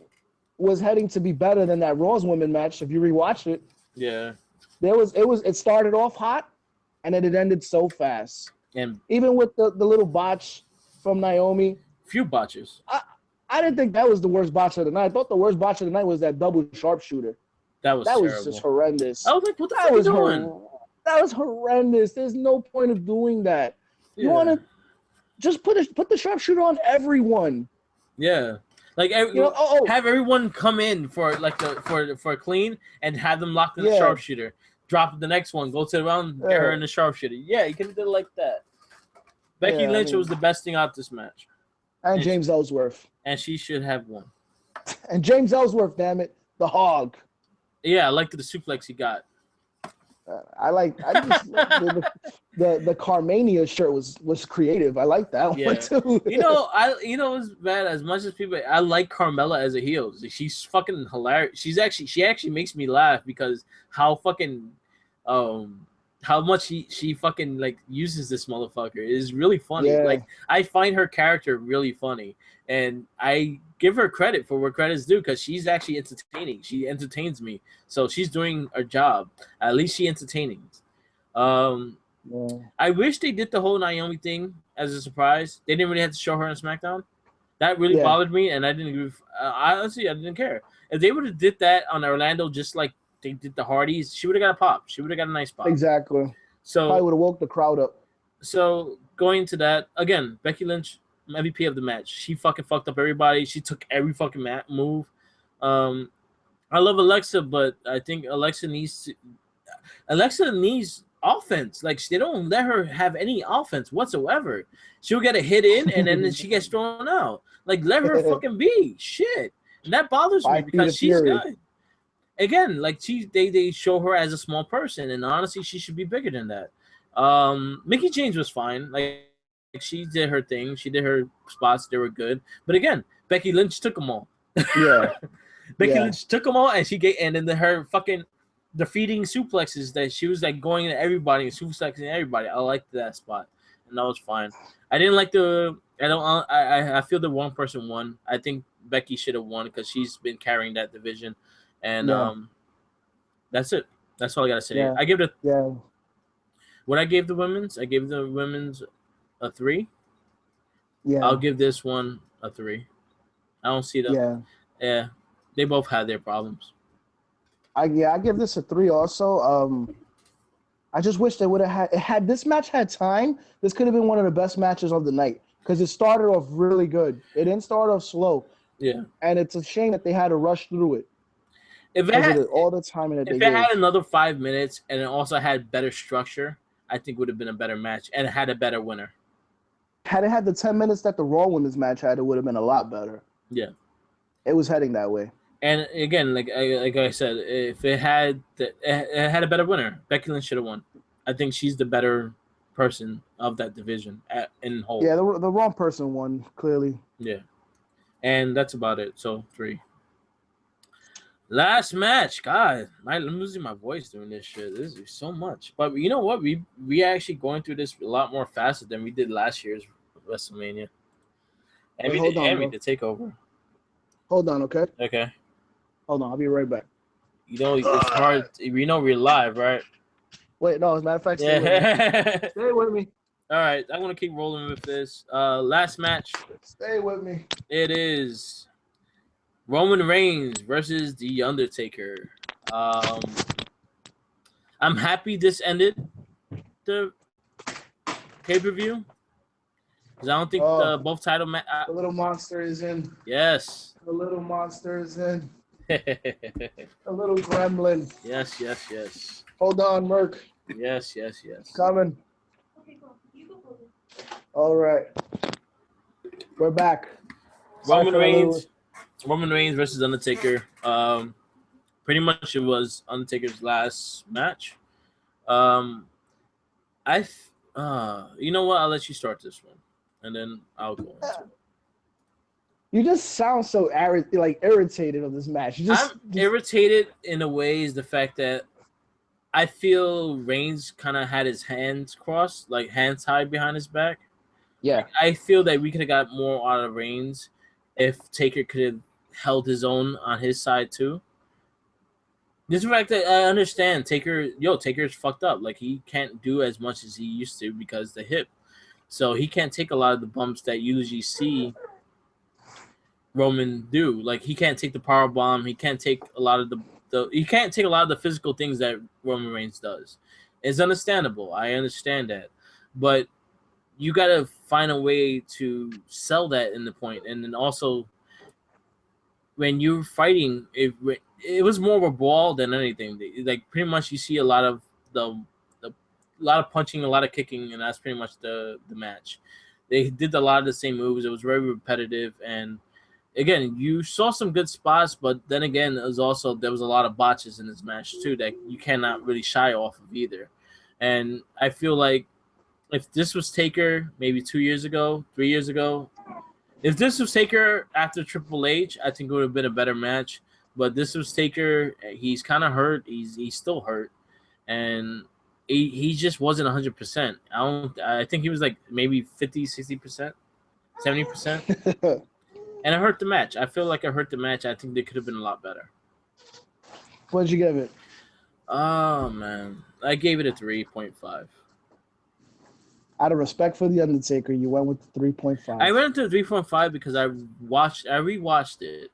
was heading to be better than that Raw's women match. If you rewatch it, Yeah. it started off hot and then it ended so fast. And Even with the little botch from Naomi, few botches. I didn't think that was the worst botch of the night. I thought the worst botch of the night was that double sharpshooter. That was That was just terrible. horrendous. I was like, what the That fuck are you was doing? that was horrendous. There's no point of doing that. You want Yeah. to just put the sharpshooter on everyone. Yeah. Like, have everyone come in for like for a clean and have them locked in the Yeah. sharpshooter. Drop the next one, go to the round, get her in the sharpshooter. Yeah, you could have done it like that. Becky Lynch was the best thing out this match. And James Ellsworth. And she should have won. And James Ellsworth, damn it, the hog. Yeah, I liked the suplex he got. I just the Carmania shirt was creative. I like that one too. It's bad as much as people. I like Carmella as a heel. She's fucking hilarious. She actually makes me laugh because how fucking how much she fucking like uses this motherfucker. It is really funny. Yeah. Like, I find her character really funny, and I give her credit for where credit's due because she's actually entertaining. She entertains me, so she's doing her job. At least she entertaining. I wish they did the whole Naomi thing as a surprise. They didn't really have to show her on SmackDown. That really bothered me, and I didn't give. Honestly, I didn't care. If they would have did that on Orlando, just like they did the Hardys, she would have got a pop. She would have got a nice pop. Exactly. So probably would have woke the crowd up. So going to that again, Becky Lynch, MVP of the match. She fucking fucked up everybody. She took every fucking move. I love Alexa, but I think Alexa needs offense. Like, they don't let her have any offense whatsoever. She'll get a hit in and then she gets thrown out. Like, let her fucking be. Shit. And that bothers me because she's good. Again, like, they show her as a small person, and honestly, she should be bigger than that. Mickie James was fine. Like, she did her thing. She did her spots. They were good. But again, Becky Lynch took them all. Yeah. Becky Lynch took them all, and then her fucking defeating suplexes that she was like going to everybody and suplexing everybody. I liked that spot, and that was fine. I didn't like I feel the one person won. I think Becky should have won because she's been carrying that division, and that's it. That's all I gotta say. Yeah. I give it. What I gave the women's, a 3. Yeah. I'll give this one a 3. I don't see them. Yeah. They both had their problems. I give this a 3 also. I just wish they would have had this match had time. This could have been one of the best matches of the night because it started off really good. It didn't start off slow. Yeah. And it's a shame that they had to rush through it. If it had all the time in it, if it had another 5 minutes and it also had better structure, I think it would have been a better match and it had a better winner. Had it had the 10 minutes that the Raw Women's match had, it would have been a lot better. Yeah. It was heading that way. And again, like I said, if it had a better winner, Becky Lynch should have won. I think she's the better person of that division in whole. Yeah, the wrong person won, clearly. Yeah. And that's about it. So 3. Last match. God, I'm losing my voice doing this shit. This is so much. But you know what? We actually going through this a lot more faster than we did last year's WrestleMania. And we did takeover. Hold on, okay? Okay. Hold on, I'll be right back. You know, it's hard. We know we're live, right? Wait, no, as a matter of fact, stay with me. Stay with me. All right, I'm going to keep rolling with this. Last match. Stay with me. It is Roman Reigns versus The Undertaker. I'm happy this ended the pay-per-view because I don't think both title the little monster is in. Yes. The little monster is in. A little gremlin. Yes, yes, yes. Hold on, Merc. Yes, yes, yes. Coming. All right. We're back. Sorry Roman for the little. Reigns, Roman Reigns versus Undertaker. Pretty much it was Undertaker's last match. Um, you know what? I'll let you start this one, and then I'll go into it. You just sound so irritated of this match. You I'm just irritated in a way is the fact that I feel Reigns kind of had his hands crossed, like hands tied behind his back. yeah. I feel that we could have got more out of Reigns if Taker could have held his own on his side too. This fact that I understand Taker's fucked up. Like he can't do as much as he used to because the hip. So he can't take a lot of the bumps that you usually see Roman do. Like he can't take the power bomb. He can't take a lot of the he can't take a lot of the physical things that Roman Reigns does. It's understandable. I understand that. But you gotta find a way to sell that in the point. And then also when you're fighting, it was more of a brawl than anything. Like pretty much you see a lot of the a lot of punching, a lot of kicking, and that's pretty much the match. They did a lot of the same moves. It was very repetitive, and again, you saw some good spots, but then again, there was a lot of botches in this match too that you cannot really shy off of either. And I feel like if this was Taker maybe 2 years ago, 3 years ago, if this was Taker after Triple H, I think it would have been a better match. But this was Taker. He's kind of hurt. He's still hurt, and he just wasn't 100%. I think he was like maybe 50, 60%, 70%. And it hurt the match. I feel like it hurt the match. I think they could have been a lot better. What'd you give it? Oh man, I gave it a 3.5. Out of respect for the Undertaker, you went with the 3.5. I went to 3.5 because I rewatched it,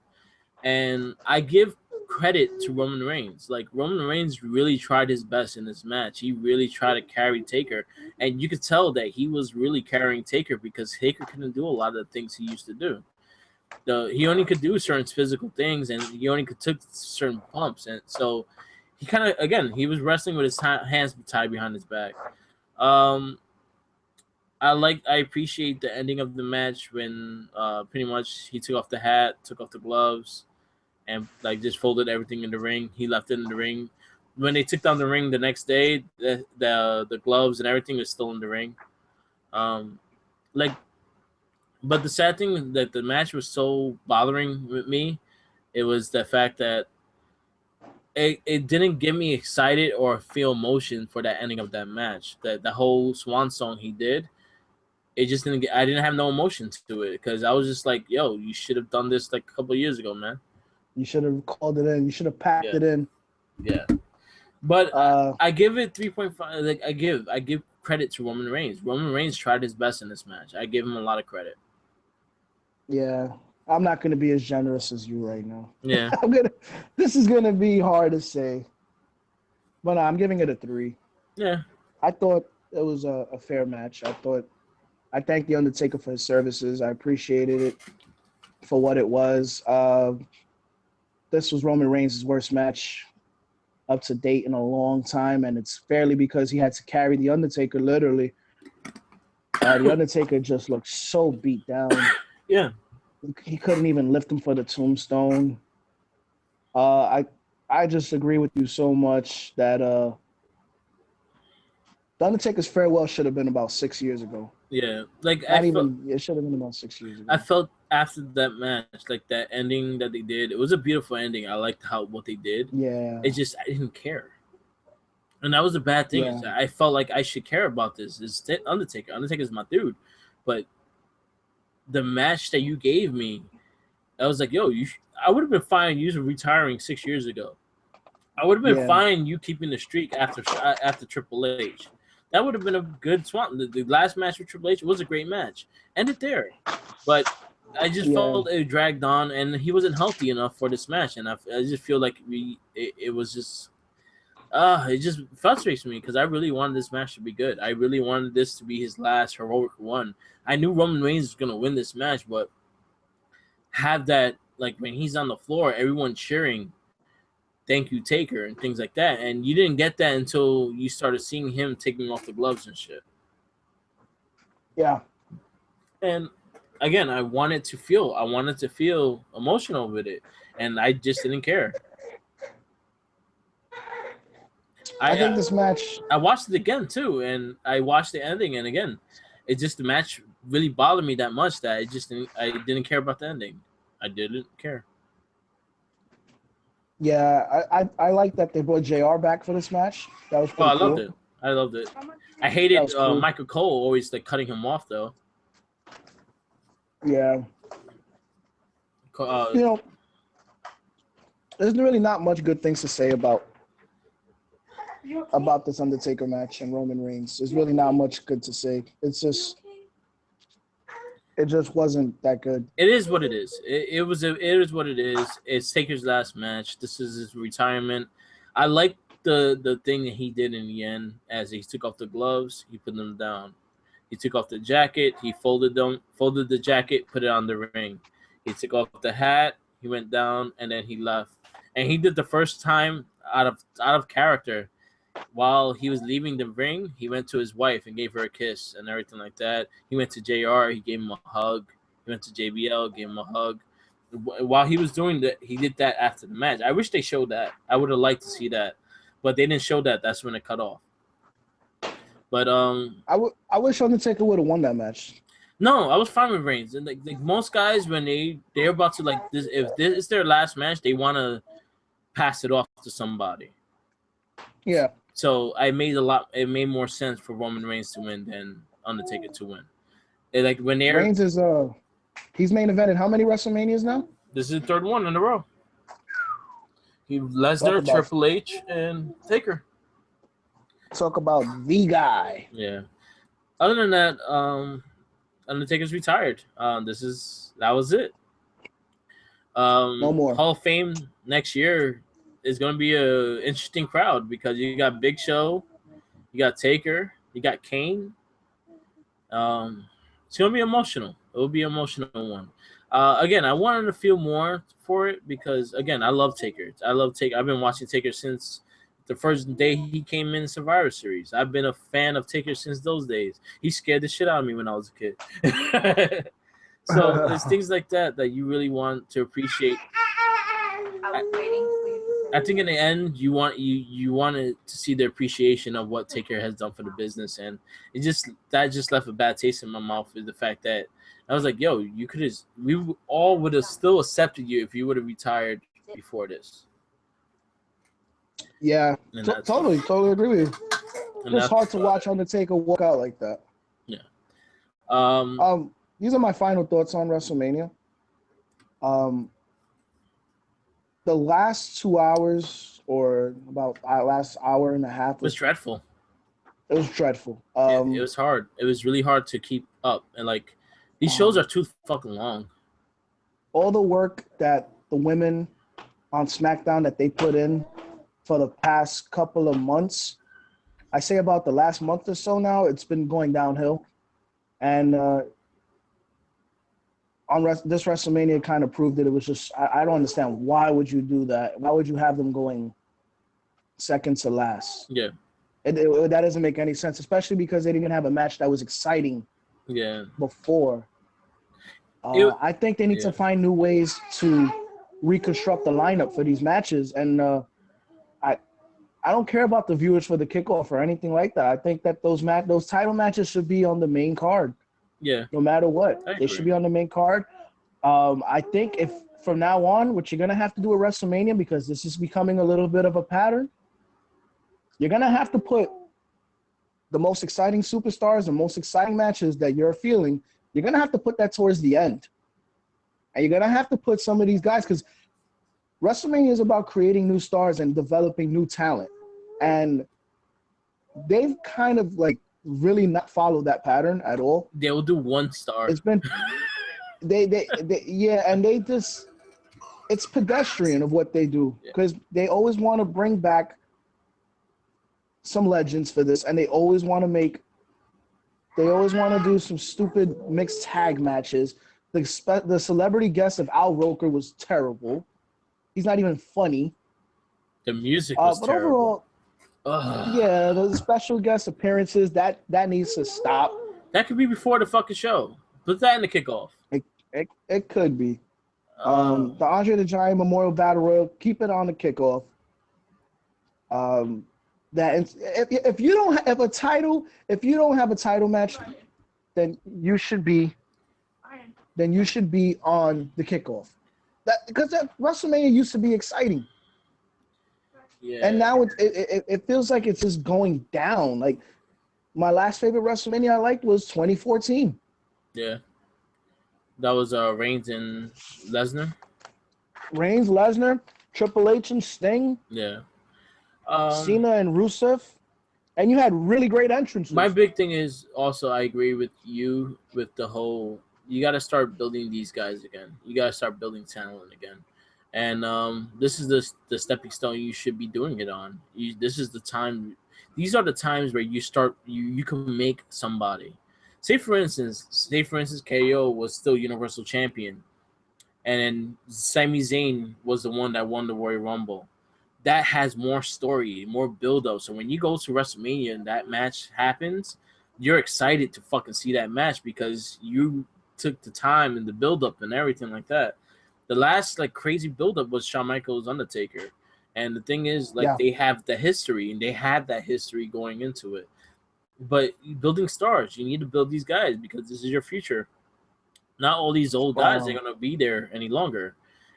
and I give credit to Roman Reigns. Like Roman Reigns really tried his best in this match. He really tried to carry Taker, and you could tell that he was really carrying Taker because Taker couldn't do a lot of the things he used to do. He only could do certain physical things, and he only could take certain pumps, and so he kind of he was wrestling with his hands tied behind his back. Um, I appreciate the ending of the match when pretty much he took off the hat, took off the gloves, and like just folded everything in the ring. He left it in the ring. When they took down the ring the next day, the gloves and everything was still in the ring. Um, like, but the sad thing that the match was so bothering with me, it was the fact that it didn't get me excited or feel emotion for that ending of that match. That the whole swan song he did, it just didn't get. I didn't have no emotion to it because I was just like, "Yo, you should have done this like a couple of years ago, man." You should have called it in. You should have packed it in. Yeah, but I give it 3.5. Like I give credit to Roman Reigns. Roman Reigns tried his best in this match. I give him a lot of credit. Yeah, I'm not going to be as generous as you right now. Yeah, This is going to be hard to say, but I'm giving it a 3. yeah, I thought it was a fair match. I thank the Undertaker for his services. I appreciated it for what it was. This was Roman Reigns' worst match up to date in a long time, and it's fairly because he had to carry the Undertaker literally. The Undertaker just looked so beat down. yeah. He couldn't even lift him for the tombstone. I just agree with you so much that the Undertaker's farewell should have been about 6 years ago. Yeah, like it should have been about 6 years ago. I felt after that match, like that ending that they did, it was a beautiful ending. I liked what they did. Yeah. It just I didn't care, and that was the bad thing. Yeah. Is I felt like I should care about this. It's Undertaker. Undertaker's my dude, but the match that you gave me, I was like, yo, I would have been fine you retiring 6 years ago. I would have been fine you keeping the streak after Triple H. That would have been a good swap. The last match with Triple H was a great match. Ended there. But I just felt it dragged on, and he wasn't healthy enough for this match. And I just feel like it was just it just frustrates me because I really wanted this match to be good. I really wanted this to be his last heroic one. I knew Roman Reigns was going to win this match, but have that like when he's on the floor, everyone cheering, "Thank you, Taker," and things like that. And you didn't get that until you started seeing him taking off the gloves and shit. Yeah. And again, I wanted to feel emotional with it, and I just didn't care. I I think this match. I watched it again too, and I watched the ending, and again, it just the match really bothered me that much that I didn't care about the ending. I didn't care. Yeah, I like that they brought JR back for this match. That was Oh, pretty I loved cool. it. I loved it. I That hated was cool. Michael Cole always like cutting him off though. Yeah. Uh, You know, there's really not much good things to say about this Undertaker match and Roman Reigns. There's really not much good to say. It just wasn't that good. it is what it is. It is what it is. It's Taker's last match. This is his retirement. I like the thing that he did in the end as he took off the gloves, he put them down. He took off the jacket, he folded the jacket, put it on the ring. He took off the hat, he went down, and then he left. And he did the first time out of character. While he was leaving the ring, he went to his wife and gave her a kiss and everything like that. He went to JR, he gave him a hug. He went to JBL, gave him a hug. While he was doing that, he did that after the match. I wish they showed that. I would have liked to see that, but they didn't show that. That's when it cut off. But I wish Undertaker would have won that match. no, I was fine with Reigns. And like most guys, when they're about to like this, if this is their last match, they want to pass it off to somebody. Yeah. So I made it made more sense for Roman Reigns to win than Undertaker to win. Like when they're Reigns is he's main evented how many WrestleManias now? this is the third one in a row. He Lesnar, Triple H, and Taker. Talk about the guy. Yeah. Other than that, Undertaker's retired. That was it. No more. Hall of Fame next year is going to be a interesting crowd because you got Big Show, you got Taker, you got Kane. It's going to be emotional. It will be an emotional one. Again, I wanted to feel more for it because again, I love Taker. I've been watching Taker since the first day he came in Survivor Series. I've been a fan of Taker since those days. He scared the shit out of me when I was a kid. So it's things like that you really want to appreciate. I think in the end, you wanted to see the appreciation of what Taker has done for the business, and that just left a bad taste in my mouth with the fact that I was like, "Yo, we all would have still accepted you if you would have retired before this." Yeah, totally agree with you. It's hard to watch Undertaker walk out like that. Yeah. These are my final thoughts on WrestleMania. The last 2 hours or about last hour and a half was dreadful. It was dreadful. It was hard. It was really hard to keep up, and like these shows are too fucking long. All the work that the women on SmackDown that they put in for the past couple of months, I say about the last month or so now, it's been going downhill, and this WrestleMania kind of proved that it was just, I don't understand. Why would you do that? Why would you have them going second to last? Yeah. That doesn't make any sense, especially because they didn't even have a match that was exciting before. I think they need to find new ways to reconstruct the lineup for these matches. And I don't care about the viewers for the kickoff or anything like that. I think that those title matches should be on the main card. Yeah. No matter what, they should be on the main card. I think if from now on, what you're gonna have to do at WrestleMania, because this is becoming a little bit of a pattern, you're gonna have to put the most exciting superstars, the most exciting matches that you're feeling. You're gonna have to put that towards the end, and you're gonna have to put some of these guys, because WrestleMania is about creating new stars and developing new talent, and they've kind of like really not followed that pattern at all. They will do one star. It's been and they just, it's pedestrian of what they do, because they always want to bring back some legends for this, and they always want to do some stupid mixed tag matches The celebrity guest of Al Roker was terrible. He's not even funny. The music was But terrible. overall, Ugh. yeah, the special guest appearances that needs to stop. That could be before the fucking show. Put that in the kickoff. It could be. Uh, The Andre the Giant Memorial Battle Royal, keep it on the kickoff. Um, that if you don't have a title, if you don't have a title match, then you should be on the kickoff. That because that WrestleMania used to be exciting, and yeah, now it feels like it's just going down. Like my last favorite WrestleMania I liked was 2014. yeah. That was Reigns and Lesnar. Reigns, Lesnar, Triple H and Sting, Yeah. Um, Cena and Rusev, and you had really great my entrances. big thing is also I agree with you with the whole. You got to start building these guys again. You got to start building talent again, and this is the stepping stone you should be doing it on. This is the time. These are the times where you start. You can make somebody. Say for instance, KO was still Universal Champion, and then Sami Zayn was the one that won the Royal Rumble. That has more story, more build up. So when you go to WrestleMania and that match happens, you're excited to fucking see that match because you took the time and the build up and everything like that. The last like crazy build up was Shawn Michaels Undertaker. And the thing is, like Yeah. they have the history and they have that history going into it. But building stars, you need to build these guys because this is your future. Not all these old guys are Um, gonna be there any longer,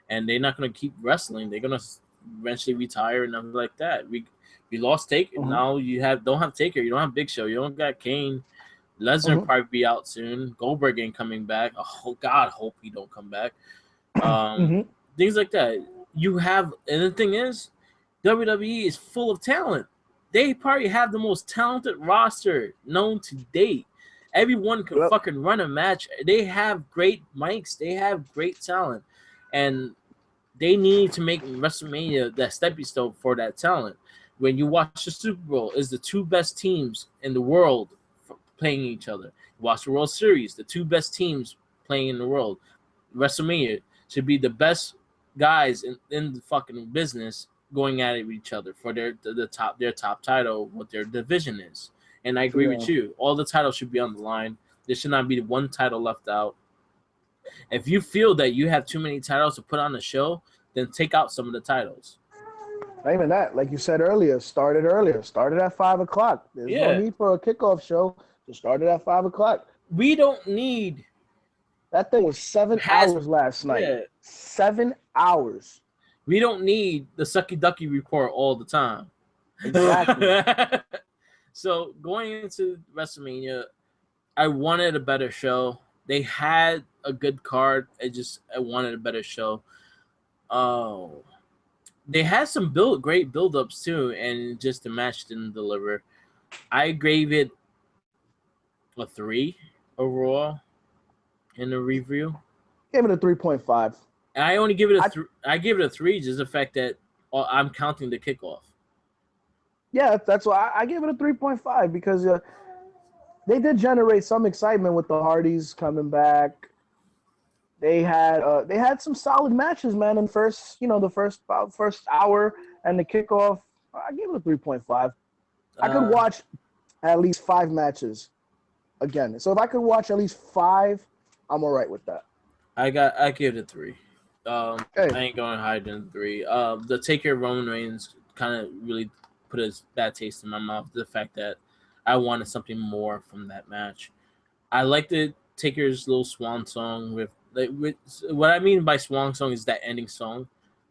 and they're not gonna keep wrestling. They're gonna eventually retire and nothing like that. We lost Taker. mhm, Now you don't have Taker. You don't have Big Show. You don't got Kane. Lesnar mhm, probably be out soon. Goldberg ain't coming back. Oh God, hope he don't come back. Um, mhm. things like that. You have, and the thing is, WWE is full of talent. They probably have the most talented roster known to date. Everyone can Yep. fucking run a match. They have great mics. They have great talent, and they need to make WrestleMania that stepping stone for that talent. When you watch the Super Bowl, is the two best teams in the world playing each other. You watch the World Series, the two best teams playing in the world. WrestleMania should be the best guys in the fucking business going at it with each other for their top title, what their division is. And I agree with Yeah. you. All the titles should be on the line. There should not be one title left out. If you feel that you have too many titles to put on the show, then take out some of the titles. Not even that. Like you said earlier, started earlier. Started at 5 o'clock. There's no Yeah, need for a kickoff show. Just started at 5 o'clock. we don't need That thing was seven has hours last night. yeah 7 hours. we don't need the sucky ducky report all the time. Exactly. So going into WrestleMania, I wanted a better show. They had a good card. I wanted a better show. Oh, they had some great build ups too, and just the match didn't deliver. I gave it a 3 overall in the review. Gave it a 3.5. And I only give it a I three. I give it a 3 just the fact that I'm counting the kickoff. Yeah, that's why I gave it a 3.5 because they did generate some excitement with the Hardys coming back. They had some solid matches, man. In first, the first hour and the kickoff, I gave it a 3.5. I could Uh, watch at least 5 matches again. So if I could watch at least 5, I'm all right with that. I give it a 3. Okay. I ain't going higher than 3. The Taker Roman Reigns kind of really put a bad taste in my mouth. The fact that I wanted something more from that match. I liked the Taker's little swan song with what I mean by swan song is that ending song.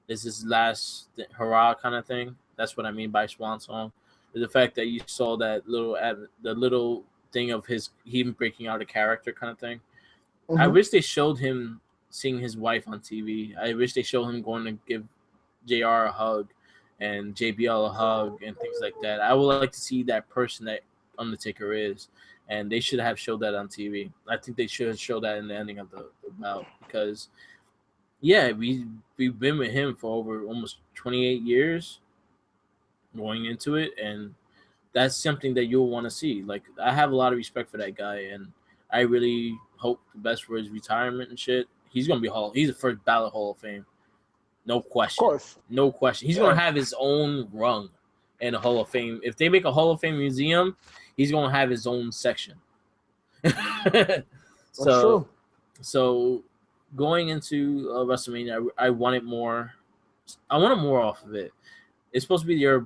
Is his last hurrah kind of thing. That's what I mean by swan song. The fact that you saw that the little thing of him breaking out a character kind of thing. I Mm-hmm. wish they showed him seeing his wife on TV. I wish they showed him going to give JR a hug and JBL a hug and things like that. I would like to see that person that Undertaker is, and they should have showed that on TV. I think they should show that in the ending of the bout because yeah, we've been with him for over almost 28 years going into it, and that's something that you'll want to see. Like I have a lot of respect for that guy, and I really hope the best for his retirement and shit. He's gonna be he's the first ballot Hall of Fame, no Of question, course. no question. He's gonna have his own rung in the Hall of Fame. If they make a Hall of Fame museum, he's gonna have his own section. That's true. So going into WrestleMania, I wanted more. I wanted more off of it. It's supposed to be your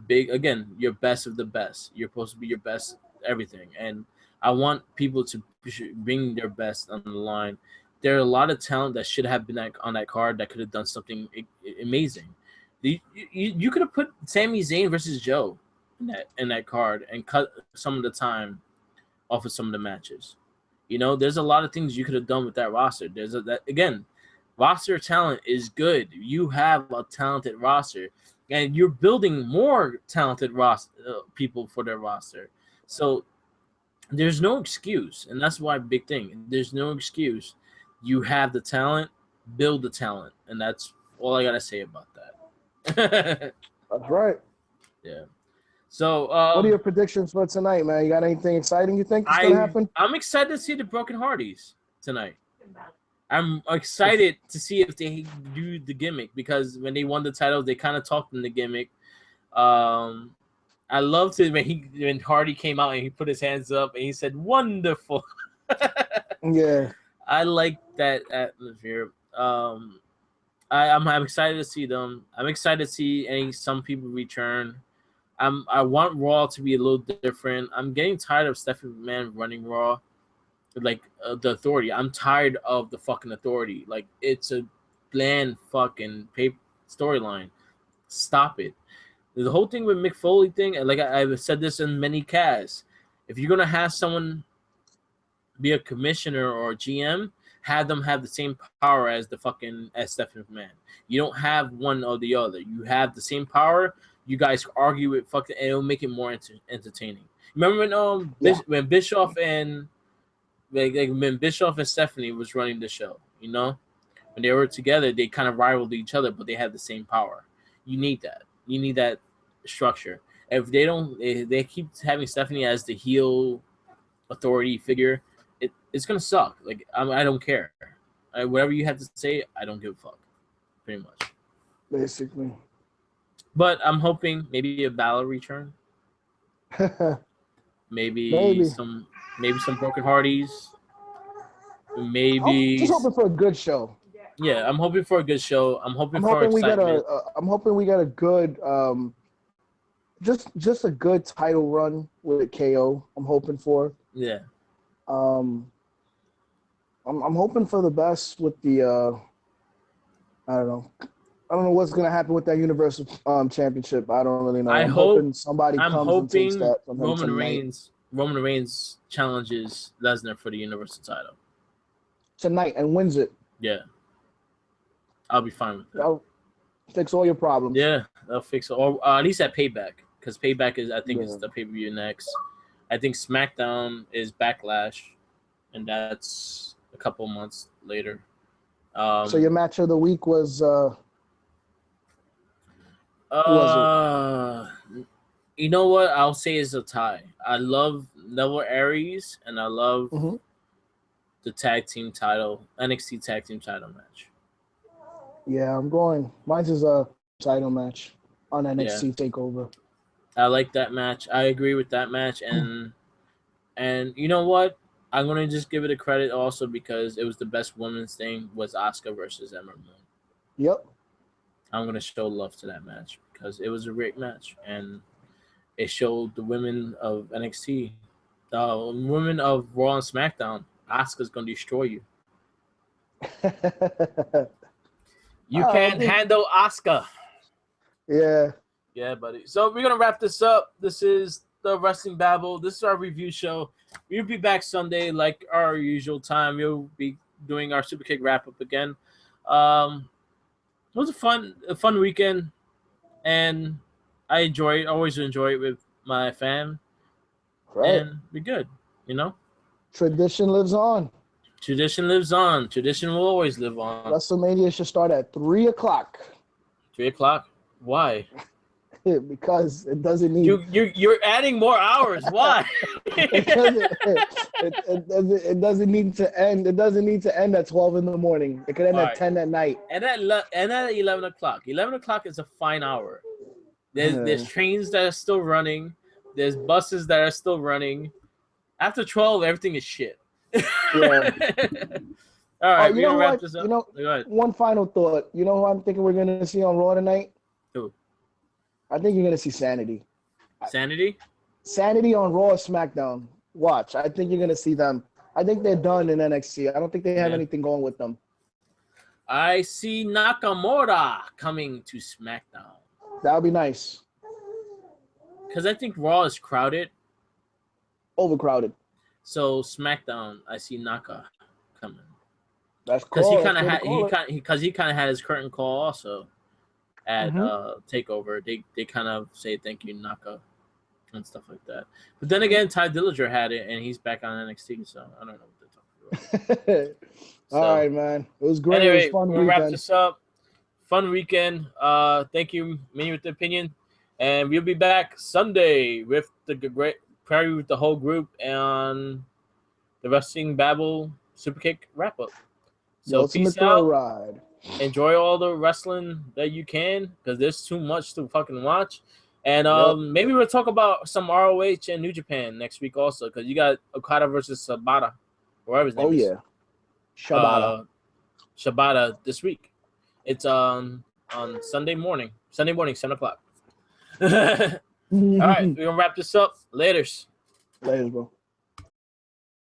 best of the best. You're supposed to be your best everything, and I want people to bring their best on the line. There are a lot of talent that should have been on that card that could have done something amazing. You could have put Sami Zayn versus Joe in that card and cut some of the time off of some of the matches. There's a lot of things you could have done with that roster. Roster talent is good. You have a talented roster, and you're building more talented people for their roster. So there's no excuse, and that's why big thing. There's no excuse. You have the talent, build the talent, and that's all I gotta say about that. That's right. Yeah. So, what are your predictions for tonight, man? You got anything exciting you think is gonna happen? I'm excited to see the Broken Hardys tonight. I'm excited to see if they do the gimmick, because when they won the title, they kind of talked in the gimmick. I loved it when Hardy came out and he put his hands up and he said, "Wonderful." Yeah. I like that atmosphere. I'm excited to see them. I'm excited to see some people return. I want Raw to be a little different. I'm getting tired of Stephanie McMahon running Raw, like the Authority. I'm tired of the fucking Authority. Like, it's a bland fucking storyline. Stop it. The whole thing with Mick Foley thing, like I've said this in many casts, if you're gonna have someone be a commissioner or a GM, have them have the same power as Stephanie McMahon. You don't have one or the other. You have the same power. You guys argue it, and it'll make it more entertaining. Remember when Bischoff and when Bischoff and Stephanie was running the show, when they were together, they kind of rivaled each other, but they had the same power. You need that. You need that structure. If they don't, if they keep having Stephanie as the heel authority figure, it's gonna suck. Like, I don't care. Whatever you have to say, I don't give a fuck. Pretty much. Basically. But I'm hoping maybe a Balor return. maybe some Broken Hardys. Maybe just hoping for a good show. Yeah, I'm hoping for a good show. I'm hoping we get a good just a good title run with KO. I'm hoping for. Yeah. I'm hoping for the best with the I don't know what's gonna happen with that Universal Championship. I don't really know. I'm hoping somebody comes and takes that from him Roman Reigns challenges Lesnar for the Universal title tonight and wins it. Yeah, I'll be fine with that. That'll fix all your problems. Yeah, that'll fix it. Or at least at Payback, because Payback is is the pay-per-view next. I think SmackDown is Backlash, and that's a couple months later. So your match of the week was you know what? I'll say is a tie. I love Neville Aries, and I love the NXT tag team title match. Yeah, I'm going. Mine's is a title match on NXT Takeover. I like that match. I agree with that match, and you know what? I'm gonna just give it a credit also because it was the best women's thing was Asuka versus Ember Moon. Yep. I'm gonna show love to that match because it was a great match, and it showed the women of NXT, the women of Raw and SmackDown. Asuka's gonna destroy you. You can't handle Asuka. Yeah. Yeah, buddy. So we're gonna wrap this up. This is the Wrestling Babble. This is our review show. We'll be back Sunday like our usual time. We'll be doing our Super Kick wrap up again. It was a fun weekend, and I always enjoy it with my fam. Right. And we're good, Tradition lives on. Tradition lives on. Tradition will always live on. WrestleMania should start at 3:00. 3:00? Why? Because it doesn't need. You're adding more hours. Why? it It doesn't need to end. It doesn't need to end at 12 in the morning. It could end All at right. 10 at night. And at 11 o'clock. 11 o'clock is a fine hour. There's trains that are still running. There's buses that are still running. After 12, everything is shit. Yeah. All right, you know we're gonna wrap what? this up. You know, Go ahead. one final thought. You know who I'm thinking we're gonna see on Raw tonight? Who? I think you're gonna see Sanity. Sanity? Sanity on Raw or SmackDown. Watch. I think you're gonna see them. I think they're done in NXT. I don't think they have anything going with them. I see Nakamura coming to SmackDown. That would be nice. Because I think Raw is crowded. Overcrowded. So SmackDown, I see Naka coming. That's cool. Because he kind of had his curtain call also at Takeover. They kind of say thank you Naka and stuff like that. But then again, Ty Dillinger had it and he's back on NXT, so I don't know what they're talking about. All right, man. It was great. Anyway, it was fun we'll weekend. wrap this up. Fun weekend. Thank you, Mini with the Opinion. And we'll be back Sunday with the great probably with the whole group and the Wrestling Babble Superkick wrap up. So peace out. Ride. Enjoy all the wrestling that you can because there's too much to fucking watch. And maybe we'll talk about some ROH and New Japan next week also because you got Okada versus Shibata, whatever his name is. Oh, yeah. Shibata this week. It's on Sunday morning, 7 o'clock. All right, we're going to wrap this up. Laters. Laters, bro.